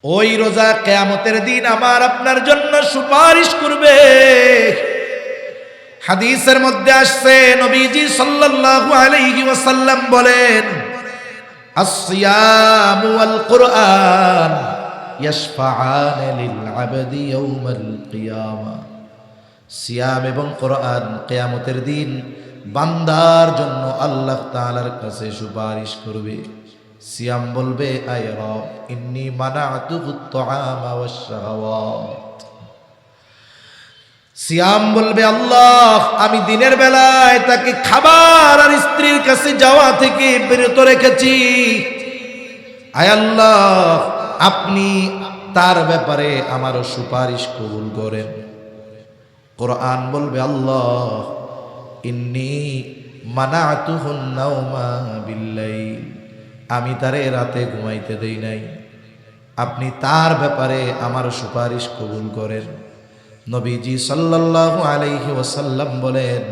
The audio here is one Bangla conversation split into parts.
ওই রোজা কিয়ামতের দিন আমার আপনার জন্য সুপারিশ করবে। হাদিসের মধ্যে আসছে নবীজি সাল্লাল্লাহু আলাইহি ওয়াসাল্লাম বলেন, আস-সিয়াম ওয়াল কুরআন ইয়াশফাআন লিল আবদি ইয়াউমাল কিয়ামা। সিয়াম এবং কোরআন কিয়ামতের দিন বান্দার জন্য আল্লাহ তাআলার কাছে সুপারিশ করবে। সিয়াম বলবে, আয় রব ইন্নী মানাতুহুত তুআমা ওয়াশ শাহাওয়াত। সিয়াম বলবে, আল্লাহ আমি দিনের বেলায় তাকে খাবার আর স্ত্রীর কাছে যাওয়া থেকে বিরত রেখেছি। আয় আল্লাহ আপনি তার ব্যাপারে আমার সুপারিশ কবুল করেন। কোরআন বলবে, আল্লাহ ইন্নী মানাতুহুন নাওমা বিল্লাইল, আমি তারে রাতে ঘুমাইতে দেই নাই, আপনি তার ব্যাপারে আমার সুপারিশ কবুল করেন। নবীজি সাল্লাল্লাহু আলাইহি ওয়াসাল্লাম বলেন,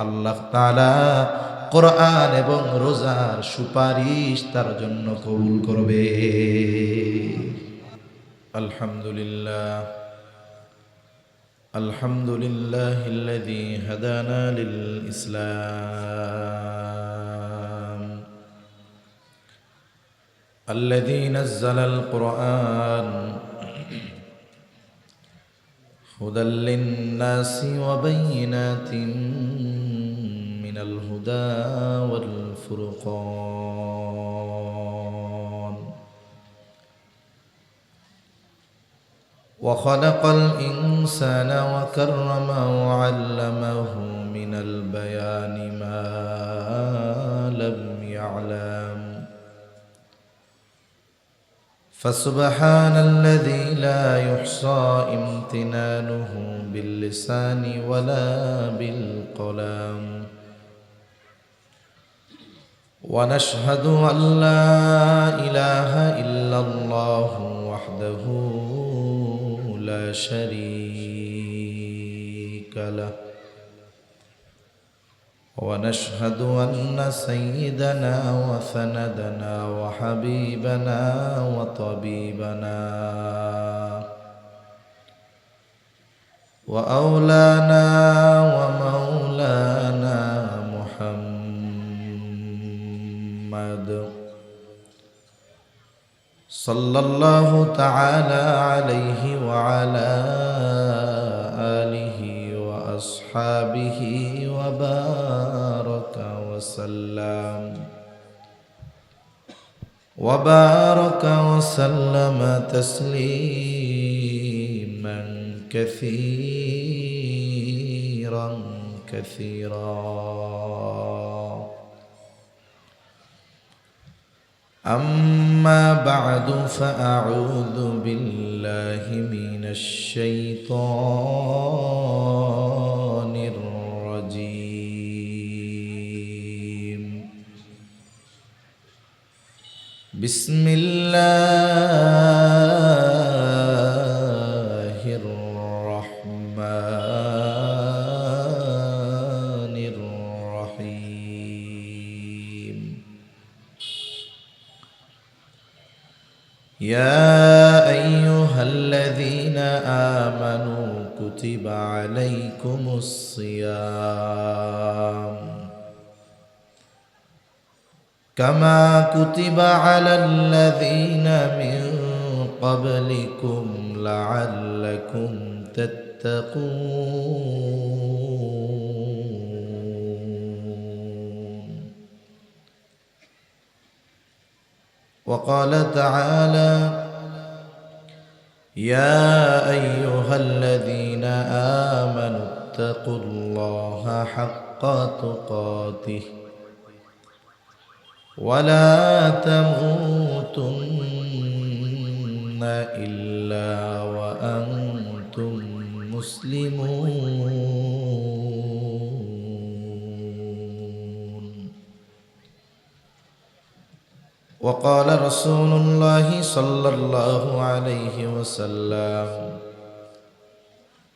আল্লাহ তাআলা কোরআন এবং রোজার সুপারিশ তার জন্য কবুল করবে। আলহামদুলিল্লাহ আলহামদুলিল্লাহিল্লাযী হাদানা লিল ইসলাম الذي نزل القرآن هدى للناس وبينات من الهدى والفرقان وخلق الإنسان وكرمه وعلمه من البيان ما لم يعلم فسبحان الذي لا يحصى امتنانه باللسان ولا بالقلم ونشهد أن لا إله إلا الله وحده لا شريك له ونشهد أن سيدنا وسندنا وحبيبنا وطبيبنا وأولانا ومولانا محمد صلى الله تعالى عليه وعلى آله وأصحابه وبارك وسلم تسليما كثيرا أما بعد فأعوذ بالله من الشيطان الرجيم بسم الله الرحمن الرحيم يا أيها الذين آمنوا كتب عليكم الصيام كما كتب على الذين من قبلكم لعلكم تتقون وقال تعالى يا أيها الذين آمنوا اتقوا الله حق تقاته ولا تموتن إلا وأنتم مسلمون وقال رسول الله صلى الله عليه وسلم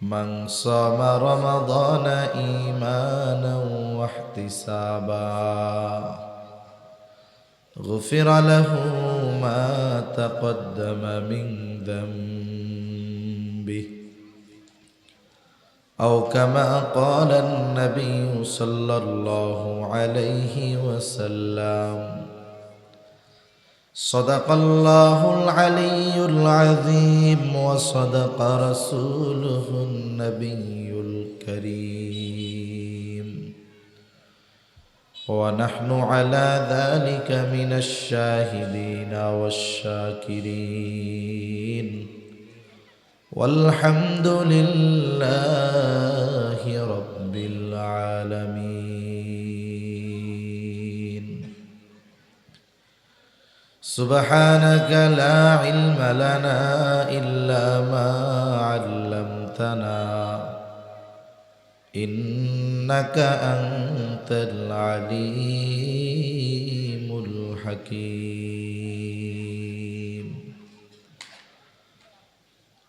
من صام رمضان إيمانا واحتسابا غفر له ما تقدم من ذنبه أو كما قال النبي صلى الله عليه وسلم صدق الله العلي العظيم وصدق رسوله النبي الكريم ونحن على ذلك من الشاهدين والشاكرين والحمد لله رب العالمين سبحانك لا علم لنا إلا ما علمتنا إنك أنت العليم الحكيم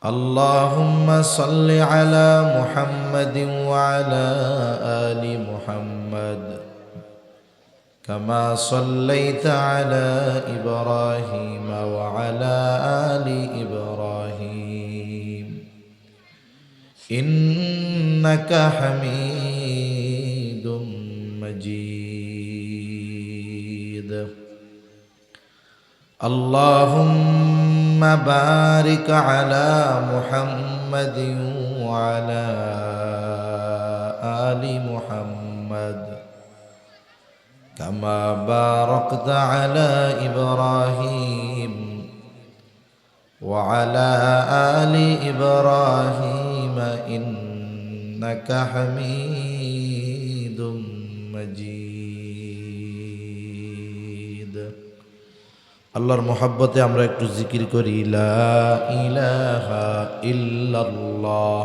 اللهم صل على محمد وعلى آل محمد كما صليت على إبراهيم وعلى آل إبراهيم إنك حميد مجيد اللهم بارك على محمد وعلى آل محمد كما باركت على إبراهيم وعلى آل إبراهيم إنك حميد مجيد আল্লাহর মহব্বতে আমরা একটু জিকির করি লা ইলাহা ইল্লাল্লাহ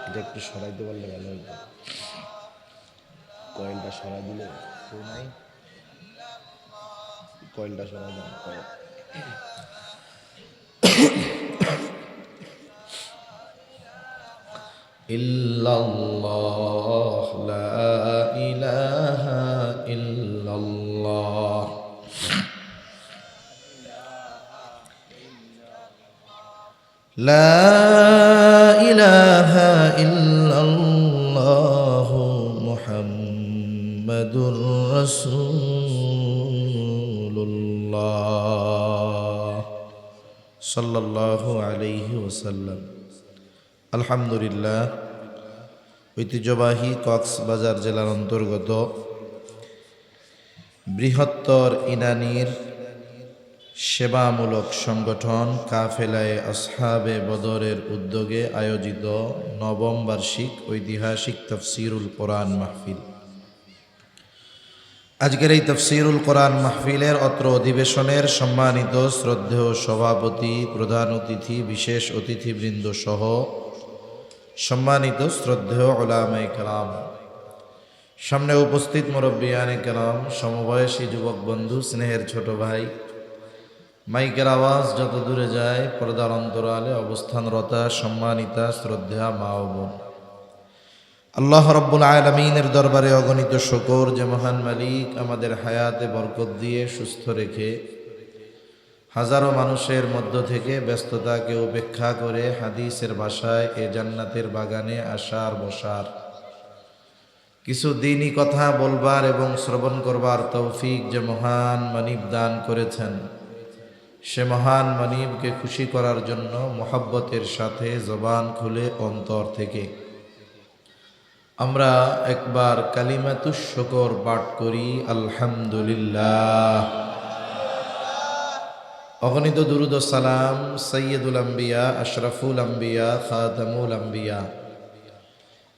এটা একটু সরাইতে পারলে ভালো হইতো কয়েলটা সরাই দিলে কেউ নাই কয়েলটা সরাই দেন ইল্লাল্লাহ লা ইলাহা ইল্লাল্লাহ লা ইলাহা ইল্লাল্লাহ মুহাম্মাদুর রাসূলুল্লাহ সাল্লাল্লাহু আলাইহি ওয়াসাল্লাম আলহামদুলিল্লাহ ঐতিহ্যবাহী কক্সবাজার জেলার অন্তর্গত বৃহত্তর ইনানীর সেবামূলক সংগঠন কাফেলায়ে আসহাবে বদরের উদ্যোগে আয়োজিত নবম বার্ষিক ঐতিহাসিক তাফসীরুল কোরআন মাহফিল। আজকের এই তাফসীরুল কোরআন মাহফিলের অত্র অধিবেশনের সম্মানিত শ্রদ্ধেয় সভাপতি, প্রধান অতিথি, বিশেষ অতিথিবৃন্দ সহ সম্মানিত শ্রদ্ধেয় উলামায়ে কেরাম, সামনে উপস্থিত মুরব্বিয়ানে কেরাম, সমবয়সী যুবক বন্ধু, স্নেহের ছোট ভাই, মাইকের আওয়াজ যত দূরে যায় পর্দার অন্তরালে অবস্থানরতা সম্মানিতা শ্রদ্ধা মা ও বোন, আল্লাহ রব্বুল আলামিনের দরবারে অগণিত শুকর যে মহান মালিক আমাদের হায়াতে বরকত দিয়ে সুস্থ রেখে হাজারো মানুষের মধ্য থেকে ব্যস্ততাকে উপেক্ষা করে হাদিসের ভাষায় এ জান্নাতের বাগানে আসার বসার, কিছু দ্বীনি কথা বলবার এবং শ্রবণ করবার তৌফিক যে মহান মানিব দান করেছেন, সে মহান মানিবকে খুশি করার জন্য মোহাব্বতের সাথে জবান খুলে অন্তর থেকে আমরা একবার কালিমাতুশ শুকর পাঠ করি আলহামদুলিল্লাহ। অগণিত দুরুদ ও সালাম সৈয়দুল আম্বিয়া, আশরাফুল আম্বিয়া, খাতামুল আম্বিয়া,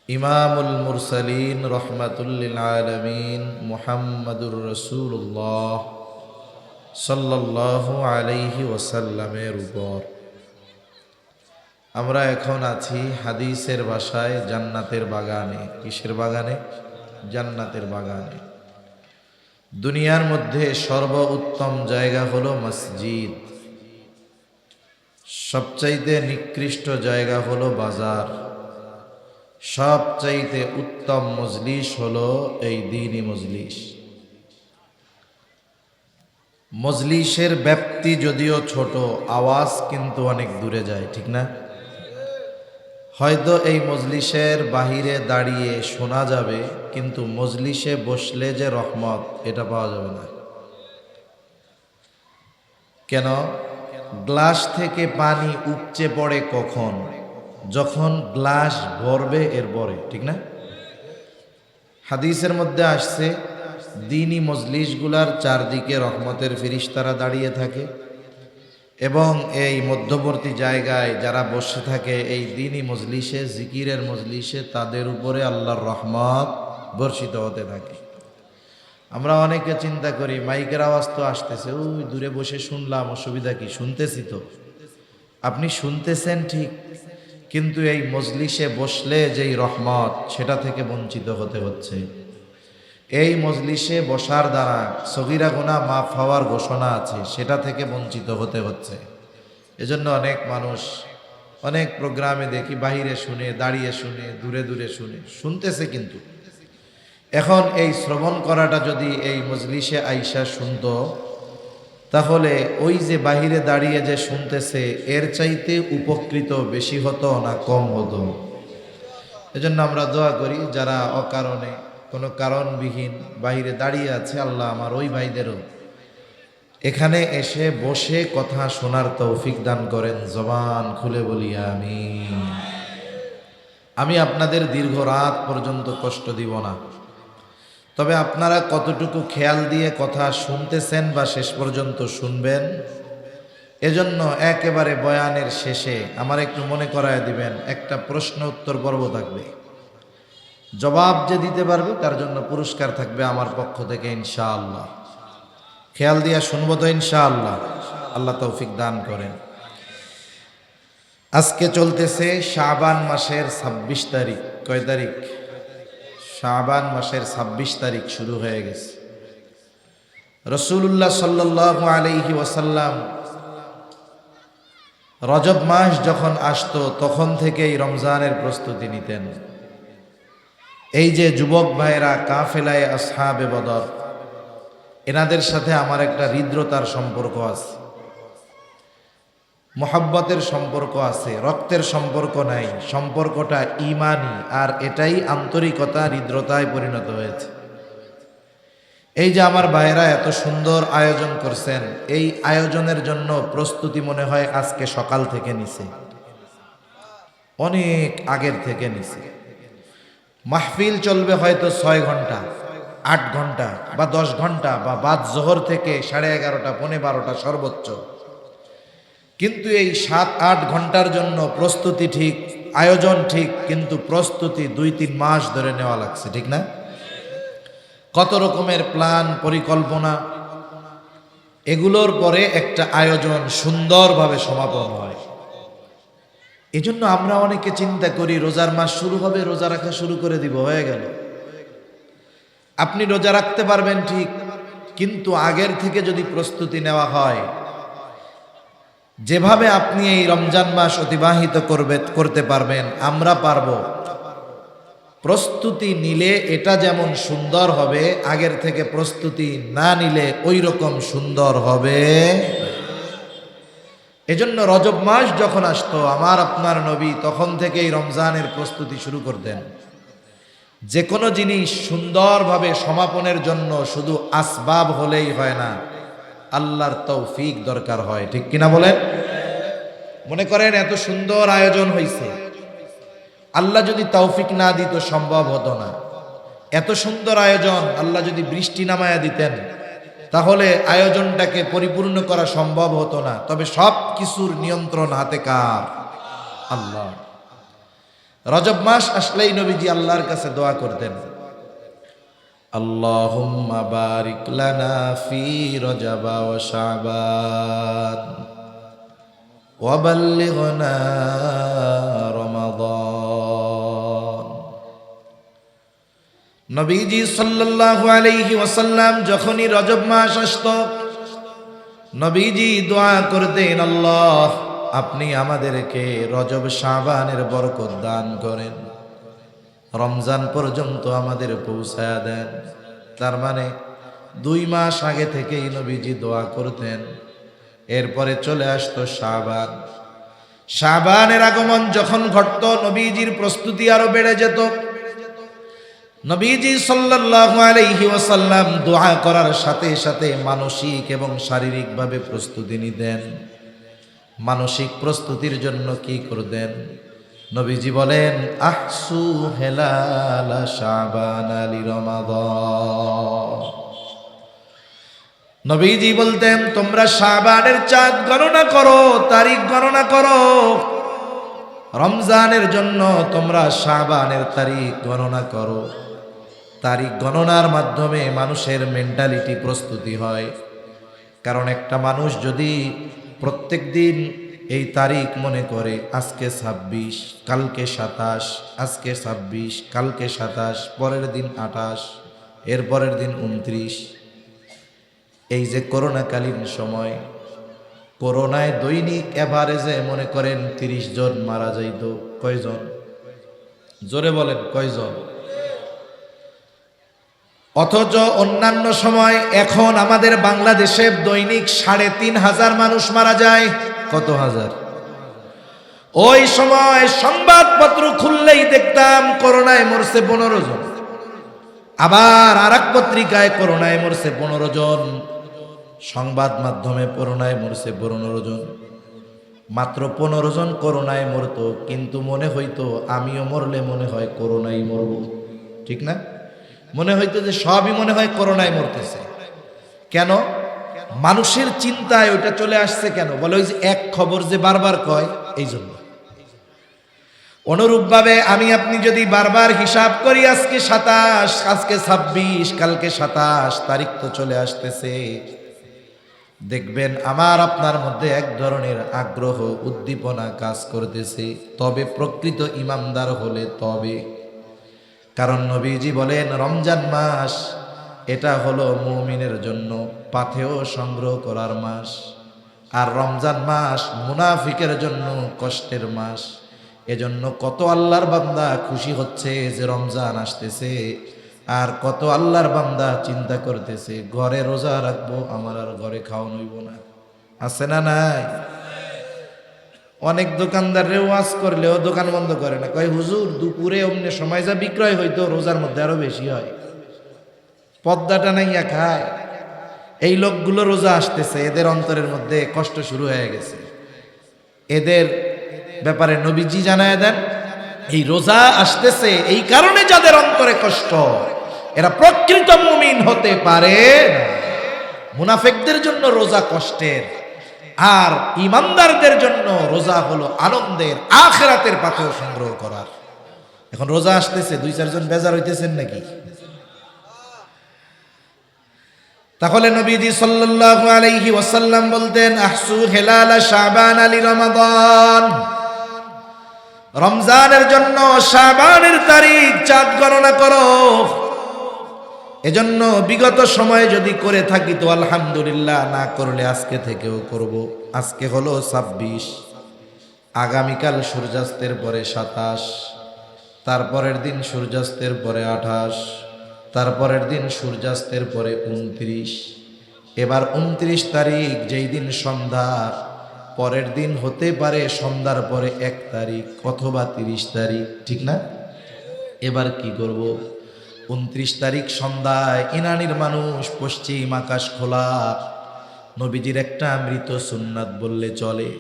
ইমামুল মুরসালিন, রহমাতুল লিল আলামিন মুহাম্মাদুর রাসূলুল্লাহ সাল্লাল্লাহু আলাইহি ওয়াসাল্লামের উপর। আমরা এখন আছি হাদিসের ভাষায় জান্নাতের বাগানে। কিসের বাগানে? জান্নাতের বাগানে। দুনিয়ার মধ্যে সর্বোত্তম জায়গা হলো মসজিদ, সবচাইতে নিকৃষ্ট জায়গা হলো বাজার, সবচাইতে উত্তম মজলিস হলো এই দ্বীনি মজলিস। মজলিসের ব্যাপ্তি যদিও ছোট, আওয়াজ কিন্তু অনেক দূরে যায়, ঠিক না? হয়তো এই মজলিসের বাহিরে দাঁড়িয়ে শোনা যাবে, কিন্তু মজলিসে বসলে যে রহমত, এটা পাওয়া যাবে না। কেন? গ্লাস থেকে পানি উপচে পড়ে কখন? যখন গ্লাস ভরবে এরপরে, ঠিক না? হাদিসের মধ্যে আসছে দ্বীনি মজলিসগুলার চারদিকে রহমতের ফেরেশতারা দাঁড়িয়ে থাকে, এবং এই মধ্যবর্তী জায়গায় যারা বসে থাকে এই দ্বীনি মজলিসে, জিকিরের মজলিসে, তাদের উপরে আল্লাহর রহমত বর্ষিত হতে থাকে। আমরা অনেকে চিন্তা করি মাইকের আওয়াজ তো আসতেছে, ওই দূরে বসে শুনলাম, অসুবিধা কি? শুনতেছি তো। আপনি শুনতেছেন ঠিক, কিন্তু এই মজলিসে বসলে যেই রহমত, সেটা থেকে বঞ্চিত হতে হচ্ছে। এই মজলিসে বসার দ্বারা সগীরা গুনাহ মাফ হওয়ার ঘোষণা আছে, সেটা থেকে বঞ্চিত হতে হচ্ছে। এজন্য অনেক মানুষ অনেক প্রোগ্রামে দেখি বাহিরে শুনে, দাঁড়িয়ে শুনে, দূরে দূরে শুনে, শুনতেছে, কিন্তু এখন এই শ্রবণ করাটা যদি এই মজলিসে আইসা শুনতো, তাহলে ওই যে বাহিরে দাঁড়িয়ে যে শুনতেছে এর চাইতে উপকৃত বেশি হতো না কম হতো? এজন্য আমরা দোয়া করি যারা অকারণে কোনো কারণবিহীন বাহিরে দাঁড়িয়ে আছে, আল্লাহ আমার ওই ভাইদেরও এখানে এসে বসে কথা শোনার তৌফিক দান করেন। জবান খুলে বলি আমিন। আমি আপনাদের দীর্ঘ রাত পর্যন্ত কষ্ট দিব না, তবে আপনারা কতটুকু খেয়াল দিয়ে কথা শুনতেছেন বা শেষ পর্যন্ত শুনবেন, এজন্য একেবারে বয়ানের শেষে আমার একটু মনে করায় দিবেন, একটা প্রশ্ন উত্তর পর্ব থাকবে। জবাব যে দিতে পারবে তার জন্য পুরস্কার থাকবে আমার পক্ষ থেকে ইনশাআল্লাহ। খেয়াল দিয়া শুনবো তো ইনশাআল্লাহ? আল্লাহ তৌফিক দান করেন। আজকে চলতেছে শাবান মাসের 26 তারিখ। কয় তারিখ? শাবান মাসের 26 তারিখ শুরু হয়ে গেছে। রাসূলুল্লাহ সাল্লাল্লাহু আলাইহি ওয়াসাল্লাম রজব মাস যখন আসতো তখন থেকেই রমজানের প্রস্তুতি নিতেন। এই যে যুবক ভাইরা কাফেলায়ে আসহাবে বদর, এনাদের সাথে আমার একটা হৃদ্রতার সম্পর্ক আছে, মোহাব্বতের সম্পর্ক আছে, রক্তের সম্পর্ক নাই। সম্পর্কটা ঈমানি, আর এটাই আন্তরিকতা, হৃদ্রতায় পরিণত হয়েছে। এই যে আমার ভাইরা এত সুন্দর আয়োজন করছেন, এই আয়োজনের জন্য প্রস্তুতি মনে হয় আজকে সকাল থেকে নিছে, অনেক আগের থেকে নিছে। মাহফিল চলবে হয়তো 6 ঘন্টা, 8 ঘন্টা বা 10 ঘন্টা, বা বাদ জোহর থেকে 11:30, 12:30 সর্বোচ্চ। কিন্তু এই 7-8 ঘন্টার জন্য প্রস্তুতি ঠিক, আয়োজন ঠিক, কিন্তু প্রস্তুতি 2-3 মাস ধরে নেওয়া লাগছে, ঠিক না? কত রকমের প্ল্যান, পরিকল্পনা, এগুলোর পরে একটা আয়োজন সুন্দরভাবে সমাপন হয়। এজন্য আমরা অনেকে চিন্তা করি রোজার মাস শুরু হবে, রোজা রাখা শুরু করে দিব, হয়ে গেল। আপনি রোজা রাখতে পারবেন ঠিক, কিন্তু আগের থেকে যদি প্রস্তুতি নেওয়া হয়, যেভাবে আপনি এই রমজান মাস অতিবাহিত করতে পারবেন, আমরা পারবো। প্রস্তুতি নিলে এটা যেমন সুন্দর হবে, আগের থেকে প্রস্তুতি না নিলে ওই রকম সুন্দর হবে। এজন্য রজব মাস যখন আসতো আমার আপনার নবী তখন থেকেই রমজানের প্রস্তুতি শুরু করতেন। যে কোনো জিনিস সুন্দরভাবে সমাপনের জন্য শুধু আসবাব হলেই হয় না, আল্লাহর তৌফিক দরকার হয়, ঠিক কিনা বলেন? মনে করেন এত সুন্দর আয়োজন হয়েছে, আল্লাহ যদি তৌফিক না দিত সম্ভব হতো না। এত সুন্দর আয়োজন, আল্লাহ যদি বৃষ্টি নামায়া দিতেন তাহলে আয়োজনটাকে পরিপূর্ণ করা সম্ভব হতো না। তবে সব কিছুর নিয়ন্ত্রণ হাতে কার? আল্লাহ। রজব মাস আসলেই নবীজি আল্লাহর কাছে দোয়া করতেন, আল্লাহুম্মা বারিক লানা ফি রজব ওয়া শাবান ওয়া বাল্লিগনা রমাদান। নবীজি সাল্লাল্লাহু আলাইহি ওয়াসাল্লাম যখনই রজব মাস আসতো নবীজি দোয়া করতেন, আল্লাহ আপনি আমাদেরকে রজব শাবানের বরকত দান করেন। রমজান পর্যন্ত আমাদের পৌঁছায়া দেন। তার মানে 2 মাস আগে থেকেই নবীজি দোয়া করতেন। এরপরে চলে আসতো শাবান। শাবানের আগমন যখন ঘটতো নবীজির প্রস্তুতি আরো বেড়ে যেত। নবীজি সাল্লাল্লাহু আলাইহি ওয়াসাল্লাম দোয়া করার সাথে সাথে মানসিক এবং শারীরিকভাবে প্রস্তুতি নিতেন। মানসিক প্রস্তুতির জন্য কি করতেন? নবীজি বলেন, আহসু হেলালা শাবান আলি রমাদান। নবীজি বলতেন, তোমরা শাবানের চাঁদ গণনা করো, তারিখ গণনা করো। রমজানের জন্য তোমরা শাবানের তারিখ গণনা করো। তারিখ গণনার মাধ্যমে মানুষের মেন্টালিটি প্রস্তুতি হয়। কারণ একটা মানুষ যদি প্রত্যেক দিন এই তারিখ মনে করে, আজকে 26, কালকে 27, আজকে 26, কালকে 27, পরের দিন 28, এর পরের দিন 29। এই যে করোনাকালীন সময়, করোনায় দৈনিক এভারেজে মনে করেন 30 জন মারা যাইত। কয়জন? জোরে বলেন, কয়জন? অথচ অন্যান্য সময় এখন আমাদের বাংলাদেশে দৈনিক 3,500 মানুষ মারা যায়। কত হাজার? ওই সময় সংবাদপত্র খুললেই দেখতাম করোনায় মরছে 15 জন। আবার আরেক পত্রিকায় করোনায় মরছে 15 জন। সংবাদ মাধ্যমে করোনায় মরছে 15 জন। মাত্র 15 জন করোনায় মরতো, কিন্তু মনে হইতো আমিও মরলে মনে হয় করোনায় মরব। ঠিক না? মনে হইতো যে সবই মনে হয় করোনায় মরতেছে। কেন? মানুষের চিন্তায় ওইটা চলে আসছে। কেন বলে? ওই যে এক খবর যে বারবার কয়, এই জন্য। অনুরূপভাবে আমি আপনি যদি বারবার হিসাব করি, আজকে 27, আজকে 26, কালকে 27, তারিখ তো চলে আসতেছে, দেখবেন আমার আপনার মধ্যে এক ধরনের আগ্রহ, উদ্দীপনা কাজ করতেছে। তবে প্রকৃত ইমানদার হলে তবে। কারণ নবীজি বলেন, রমজান মাস এটা হলো মুমিনের জন্য পাথেয় সংগ্রহ করার মাস। আর রমজান মাস মুনাফিকের জন্য কষ্টের মাস। এজন্য কত আল্লাহর বান্দা খুশি হচ্ছে যে রমজান আসতেছে, আর কত আল্লাহর বান্দা চিন্তা করতেছে ঘরে রোজা রাখবো, আমার আর ঘরে খাওয়ানো হইব না। আছে না নাই? অনেক দোকানদারে ওয়াজ করলেও দোকান বন্ধ করে না, কয় হুজুর দুপুরে অমনি সময় যা বিক্রয় হইতো রোজার মধ্যে আরো বেশি হয়, পদ্মাটা নাইয়া খায়। এই লোকগুলো রোজা আসতেছে, এদের অন্তরের মধ্যে কষ্ট শুরু হয়ে গেছে। এদের ব্যাপারে নবীজি জানায় দেন, এই রোজা আসতেছে এই কারণে যাদের অন্তরে কষ্ট, এরা প্রকৃত মুমিন হতে পারে না। মুনাফিকদের জন্য রোজা কষ্টের, আর ইমানদারদের জন্য রোজা হলো আনন্দের, আখিরাতের পাথেয় সংগ্রহ করার। এখন রোজা আসতেছে, 2-4 জন বেজার হইতেছেন নাকি? তাহলে নবীজি সাল্লাল্লাহু আলাইহি ওয়াসাল্লাম বলতেন, আহসু হেলালা শাবান আলি রমাদান। রমজানের জন্য শাবানের তারিখ চাঁদ গণনা করো। এজন্য বিগত সময়ে যদি করে থাকি তো আলহামদুলিল্লাহ, না করলে আজকে থেকেও করব। আজকে হলো 26, আগামীকাল সূর্যাস্তের পরে 27, তারপরের দিন সূর্যাস্তের পরে 28, তারপরের দিন সূর্যাস্তের পরে 29। এবার 29 তারিখ, যেই দিন সন্ধ্যা, পরের দিন হতে পারে সন্ধ্যার পরে 1 তারিখ অথবা 30 তারিখ, ঠিক না? এবার কি করব? 29 তারিখ সন্ধ্যায় ইনানির মানুষ, পশ্চিম আকাশ খোলা, নবীজির একটা মৃত সুন্নাত বললে চলে,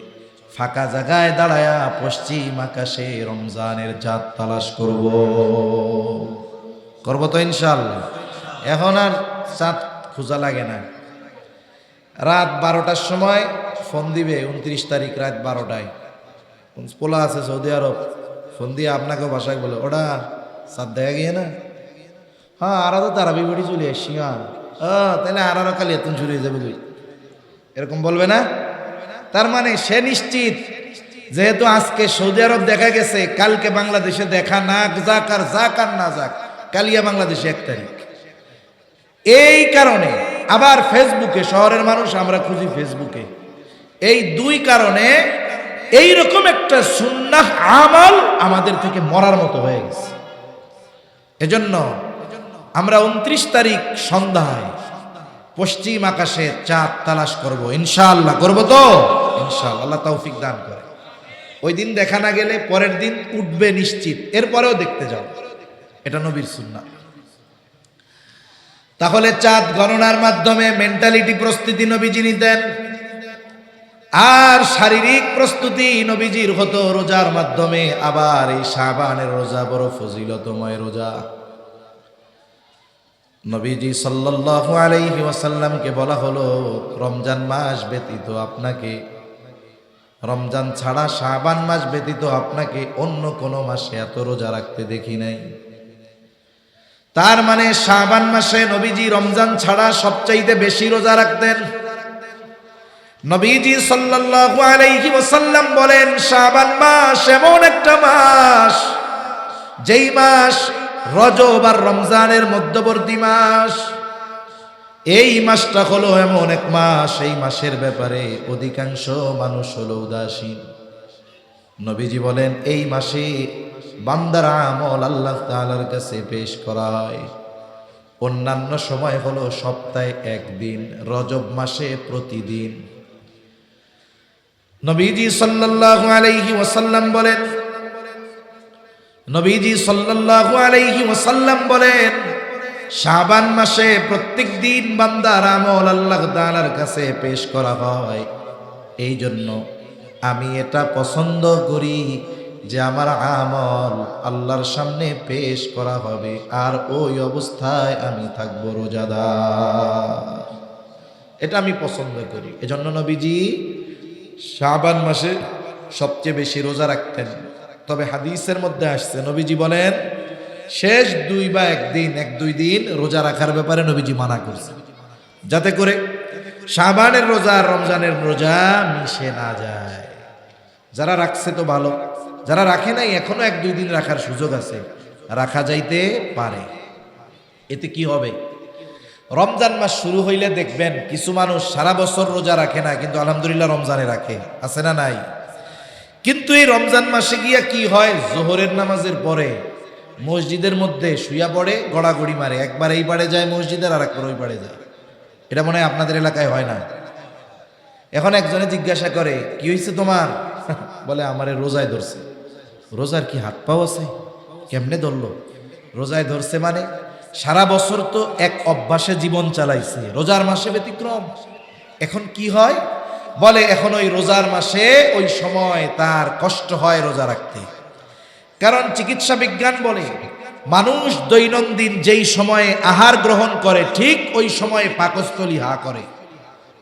ফাঁকা জায়গায় দাঁড়ায়া পশ্চিম আকাশে রমজানের চাঁদ তালাশ করব তো ইনশাআল্লাহ। এখন আর চাঁদ খোঁজা লাগে না। রাত 12টার সময় ফোন দিবে, 29 তারিখ রাত 12টায়। পোলা আছে সৌদি আরব, ফোন দিয়ে আপনাকেও বাসায় বলে, ওটা চাঁদ দেখা গিয়ে না? হ্যাঁ, আর তো তারা বিবড়ি চলে আসছি। হ্যাঁ, তাহলে আরো কালি এত শুরু হয়ে যাবে, এরকম বলবে না? তার মানে সে নিশ্চিত, যেহেতু আজকে সৌদি আরব দেখা গেছে, কালকে বাংলাদেশে দেখা না যাক আর যাক আর না যাক, কালিয়া বাংলাদেশে 1 তারিখ। এই কারণে আবার ফেসবুকে, শহরের মানুষ আমরা খুঁজি ফেসবুকে, এই 2 কারণে এইরকম একটা সুন্নাহ আমল আমাদের থেকে মরার মতো হয়ে গেছে। এজন্য আমরা 29 তারিখ সন্ধ্যায় পশ্চিম আকাশে চাঁদ তালাশ করব, ইনশাআল্লাহ। করব তো ইনশাআল্লাহ, আল্লাহ তৌফিক দান করে। ওই দিন দেখা না গেলে পরের দিন উঠবে নিশ্চিত, এরপরেও দেখতে যাও, এটা নবীর সুন্নাহ। তাহলে চাঁদ গণনার মাধ্যমে মেন্টালিটি প্রস্তুতি নবীজি নিতেন, আর শারীরিক প্রস্তুতি নবীজির হতো রোজার মাধ্যমে। আবার এই শাবানের রোজা বড় ফজিলতময় রোজা। নবীজি সাল্লাল্লাহু আলাইহি ওয়াসাল্লামকে বলা হলো, রমজান মাস ব্যতীত আপনাকে, রমজান ছাড়া শাবান মাস ব্যতীত আপনাকে অন্য কোনো মাসে এত রোজা রাখতে দেখি নাই। তার মানে শাবান মাসে নবীজি রমজান ছাড়া সবচাইতে বেশি রোজা রাখতেন। নবীজি সাল্লাল্লাহু আলাইহি ওয়াসাল্লাম বলেন, শাবান মাস এমন একটা মাস, যেই মাস রজব আর রমজানের মধ্যবর্তী মাস। এই মাসটা হলো এমন এক মাস, এই মাসের ব্যাপারে অধিকাংশ মানুষ হলো উদাসীন। নবীজি বলেন, এই মাসে বান্দার আমল আল্লাহ তাআলার কাছে পেশ করা হয়। অন্যান্য সময় হলো সপ্তাহে একদিন, রজব মাসে প্রতিদিন। নবীজি সাল্লাল্লাহু আলাইহি ওয়াসাল্লাম বলেন, নবীজি সাল্লাল্লাহু আলাইহি ওয়াসাল্লাম বলেন, শাবান মাসে প্রত্যেক দিন বান্দার আমল আল্লাহ তাআলার কাছে পেশ করা হয়। এই জন্য আমি এটা পছন্দ করি যে আমার আমল আল্লাহর সামনে পেশ করা হবে, আর ওই অবস্থায় আমি থাকবো রোজাদার। এটা আমি পছন্দ করি। এজন্য নবীজি শাবান মাসে সবচেয়ে বেশি রোজা রাখতেন। তবে হাদিসের মধ্যে আসছে, নবীজি বলেন শেষ 2 বা 1-2 দিন রোজা রাখার ব্যাপারে নবীজি মানা করছে, যাতে করে শাবানের রোজা আর রমজানের রোজা মিশে না যায়। যারা রাখছে তো ভালো, যারা রাখে নাই এখনো 1-2 দিন রাখার সুযোগ আছে, রাখা যাইতে পারে। এতে কি হবে, রমজান মাস শুরু হইলে দেখবেন কিছু মানুষ সারা বছর রোজা রাখে না, কিন্তু আলহামদুলিল্লাহ রমজানে রাখে, আছে না নাই? কিন্তু এই রমজান মাসে গিয়া কি হয়, জোহরের নামাজের পরে মসজিদের মধ্যে শুইয়া পড়ে, গড়াগড়ি মারে, একবার এই পাড়ে যায় মসজিদের, আর একবার ওই পাড়ে যায়। এটা মনে হয় আপনাদের এলাকায় হয় না? এখন একজনে জিজ্ঞাসা করে, কি হয়েছে তোমার? বলে আমারে রোজায় ধরছে। রোজার কি হাত পাও আছে? কেমনে ধরলো? রোজায় ধরছে মানে সারা বছর তো এক অভ্যাসে জীবন চালাইছে, রোজার মাসে ব্যতিক্রম। এখন কি হয়, বলে এখন ওই রোজার মাসে ওই সময় তার কষ্ট হয় রোজা রাখতে। কারণ চিকিৎসা বিজ্ঞান বলে, মানুষ দৈনন্দিন যেই সময়ে আহার গ্রহণ করে ঠিক ওই সময়ে পাকস্থলী হা করে।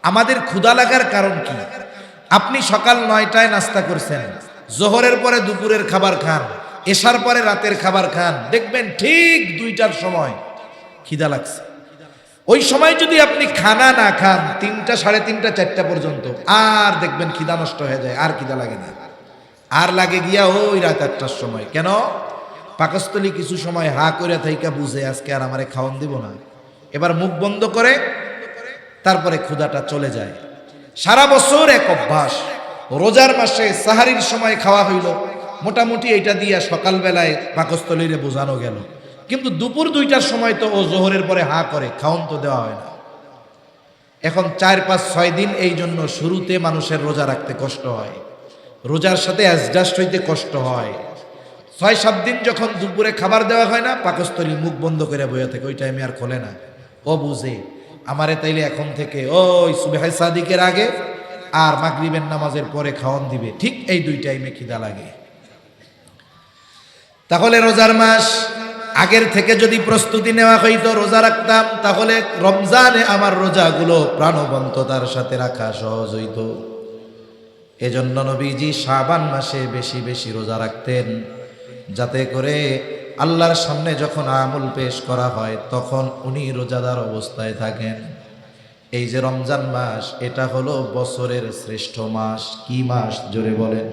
আমাদের ক্ষুধা লাগার কারণ কি? আপনি সকাল 9টায় নাস্তা করছেন, জোহরের পরে দুপুরের খাবার খান, এশার পরে রাতের খাবার খান, দেখবেন ঠিক 2টার সময় খিদা লাগছে। ওই সময় যদি আপনি খানা না খান 3টা, 3:30, 4টা পর্যন্ত, আর দেখবেন খিদা নষ্ট হয়ে যায়, আর খিদা লাগে না, আর লাগে গিয়া ওই রাত 8টার সময়। কেন? পাকস্থলী কিছু সময় হা করে থাইকা বুঝে আজকে আর আমারে খাওয়ান দিব না, এবার মুখ বন্ধ করে তারপরে ক্ষুধাটা চলে যায়। সারা বছর এক অভ্যাস। রোজার মাসে সাহারির সময় খাওয়া হইল, মোটামুটি এইটা দিয়া সকালবেলায় পাকস্থলীরে বোঝানো গেল, কিন্তু দুপুর 2টার সময় তো ও জোহরের পরে হা করে, খাওন তো দেওয়া হয় না। এখন 4, 5, 6 দিন এই জন্য শুরুতে মানুষের রোজা রাখতে কষ্ট হয়, রোজার সাথে অ্যাডজাস্ট হইতে কষ্ট হয়। 6-7 দিন যখন দুপুরে খাবার দেওয়া হয় না, পাকস্থলী মুখ বন্ধ করে বইয়া থাকে, ওই টাইমে আর খোলে না। ও বুঝে আমারে তাইলে এখন থেকে ওই সুবহে সাদিকের আগে আর মাগরিবের নামাজের পরে খাওয়ান দিবে, ঠিক এই 2 টাইমে খিদা লাগে। তাহলে রোজার মাস আগের থেকে যদি প্রস্তুতি নেওয়া হইতো, রোজা রাখতাম, তাহলে রমজানে আমার রোজাগুলো প্রাণবন্ততার সাথে রাখা সহজ হইত। এজন্য নবীজি শাবান মাসে বেশি বেশি রোজা রাখতেন, যাতে করে আল্লাহর সামনে যখন আমল পেশ করা হয় তখন উনি রোজাদার অবস্থায় থাকেন। এই যে রমজান মাস, এটা হলো বছরের শ্রেষ্ঠ মাস। কি মাস জোরে বলেন?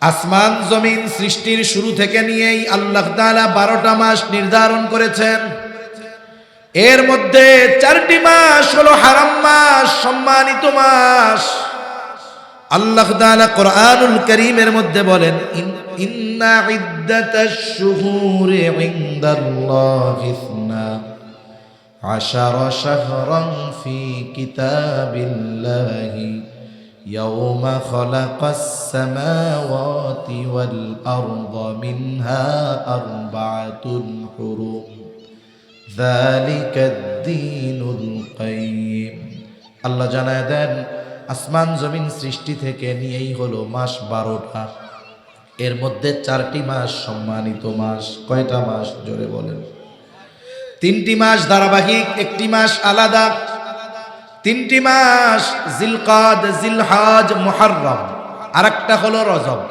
আসমান জমিন সৃষ্টির শুরু থেকে নিয়েই আল্লাহ তাআলা 12টা মাস নির্ধারণ করেছেন। এর মধ্যে 4টি মাস হলো হারাম মাস, সম্মানিত মাস। আল্লাহ তাআলা কোরআনুল কারীমের মধ্যে বলেন, ইন্না ইদ্দাতাশ শুহুরি ইনদাল্লাহি ইসনা আশারা শাহরান ফি কিতাবিল্লাহি ইয়াওমা খালাকাস সামাওয়াতি ওয়াল আরদা মিনহা আরবাআতুন হুরুম যালিকাদ দীনুল কাইয়্যিম। আল্লাহ জানায় দেন আসমান জমিন সৃষ্টি থেকে নিয়েই হলো মাস 12টা, এর মধ্যে 4টি মাস সম্মানিত মাস। কয়টা মাস জোরে বলেন? 3টি মাস ধারাবাহিক, 1টি মাস আলাদা। 3টি মাস জিলকাদ, জিলহাজ, মুহররম, আরেকটা হলো রজব।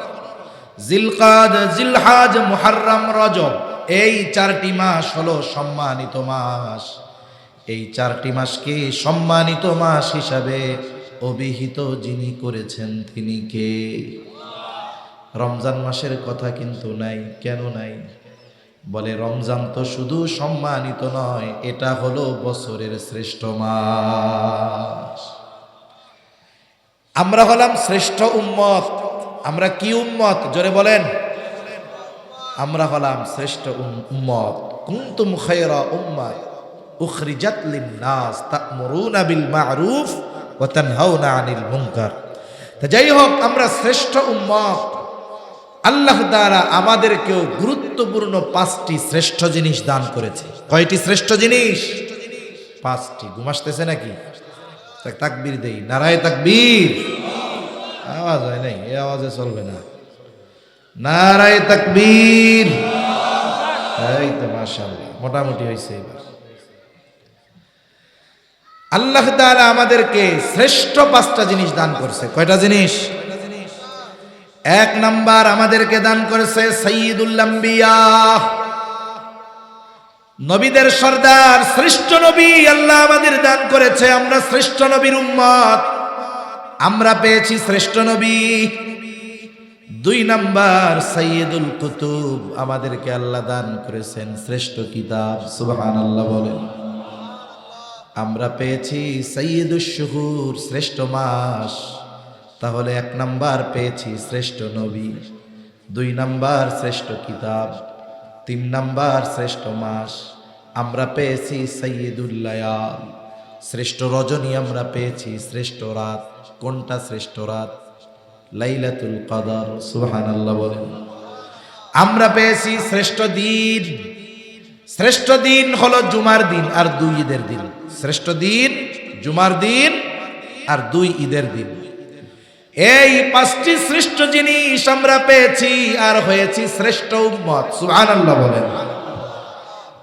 জিলকাদ, জিলহাজ, মুহররম, রজব, এই 4টি মাস হলো সম্মানিত মাস। এই 4টি মাসকে সম্মানিত মাস হিসাবে অভিহিত যিনি করেছেন তিনি কে? রমজান মাসের কথা কিন্তু নাই। কেন নাই? বলে রমজান তো শুধু সম্মানিত নয়, এটা হলো বছরের শ্রেষ্ঠ মাস। আমরা হলাম শ্রেষ্ঠ উম্মত। আমরা কি উম্মত জোরে বলেন? আমরা হলাম শ্রেষ্ঠ উম্মত। কুনতুম খায়রা উম্মাহ উখরিজাত লিন-নাস তা'মুরুনা বিল মা'রুফ ওয়া তানহাউনা আনিল মুনকার। তা যাই হোক, আমরা শ্রেষ্ঠ উম্মত। আল্লাহ তাআলা আমাদেরকেও গুরুত্বপূর্ণ 5টি শ্রেষ্ঠ জিনিস দান করেছে। কয়টি শ্রেষ্ঠ জিনিস? 5টি। ঘুম আসতেছে নাকি? তাকবীর দেই, নারায়ে তাকবীর। আওয়াজ হয় নাই, এই আওয়াজে চলবে না। নারায়ে তাকবীর। এই তো মাশাআল্লাহ, মোটামুটি হয়েছে এবার। আল্লাহ তাআলা আমাদেরকে শ্রেষ্ঠ 5টা জিনিস দান করছে। কয়টা জিনিস? 1 নাম্বার আমাদেরকে দান করেছে সাইয়্যিদুল আম্বিয়া, নবীদের সর্দার, শ্রেষ্ঠ নবী আল্লাহ আমাদের দান করেছে। আমরা শ্রেষ্ঠ নবীর উম্মত, আমরা পেয়েছি শ্রেষ্ঠ নবী। 2 নাম্বার সাইয়্যিদুল কুতুব, আমাদেরকে আল্লাহ দান করেছেন শ্রেষ্ঠ কিতাব। সুবহানাল্লাহ বলেন। আমরা পেয়েছি সাইয়্যিদুশ শুহুর, শ্রেষ্ঠ মাস। তাহলে 1 নাম্বার পেয়েছি শ্রেষ্ঠ নবী, 2 নাম্বার শ্রেষ্ঠ কিতাব, 3 নাম্বার শ্রেষ্ঠ মাস। আমরা পেয়েছি সাইয়্যিদুল লায়াল, শ্রেষ্ঠ রজনী। আমরা পেয়েছি শ্রেষ্ঠ রাত। কোনটা শ্রেষ্ঠ রাত? লাইলাতুল কদর। সুবহানাল্লাহ বলেন। আমরা পেয়েছি শ্রেষ্ঠ দিন। শ্রেষ্ঠ দিন হলো জুমার দিন আর 2 ঈদের দিন। শ্রেষ্ঠ দিন জুমার দিন আর 2 ঈদের দিন। এই 5টি শ্রেষ্ঠ জিনিস আমরা পেয়েছি আর হয়েছি শ্রেষ্ঠ উম্মত। সুবহানাল্লাহ বলেন।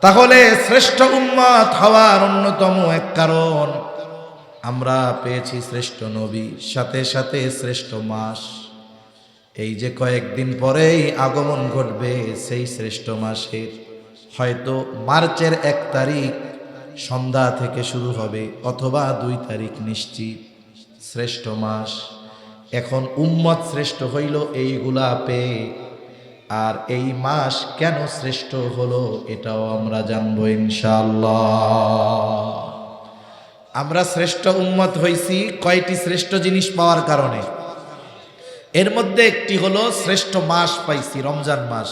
তাহলে শ্রেষ্ঠ উম্মত হওয়ার অন্যতম এক কারণ আমরা পেয়েছি শ্রেষ্ঠ নবী, সাথে সাথে শ্রেষ্ঠ মাস। এই যে কয়েকদিন পরেই আগমন ঘটবে সেই শ্রেষ্ঠ মাসের, হয়তো মার্চের 1 তারিখ সন্ধ্যা থেকে শুরু হবে অথবা 2 তারিখ নিশ্চিত। শ্রেষ্ঠ মাস। এখন উম্মত শ্রেষ্ঠ হইল এইগুলা পেয়ে, আর এই মাস কেন শ্রেষ্ঠ হলো এটাও আমরা জানবো ইনশাআল্লাহ। আমরা শ্রেষ্ঠ উম্মত হইছি কয়টি শ্রেষ্ঠ জিনিস পাওয়ার কারণে। এর মধ্যে একটি হলো শ্রেষ্ঠ মাস পাইছি, রমজান মাস।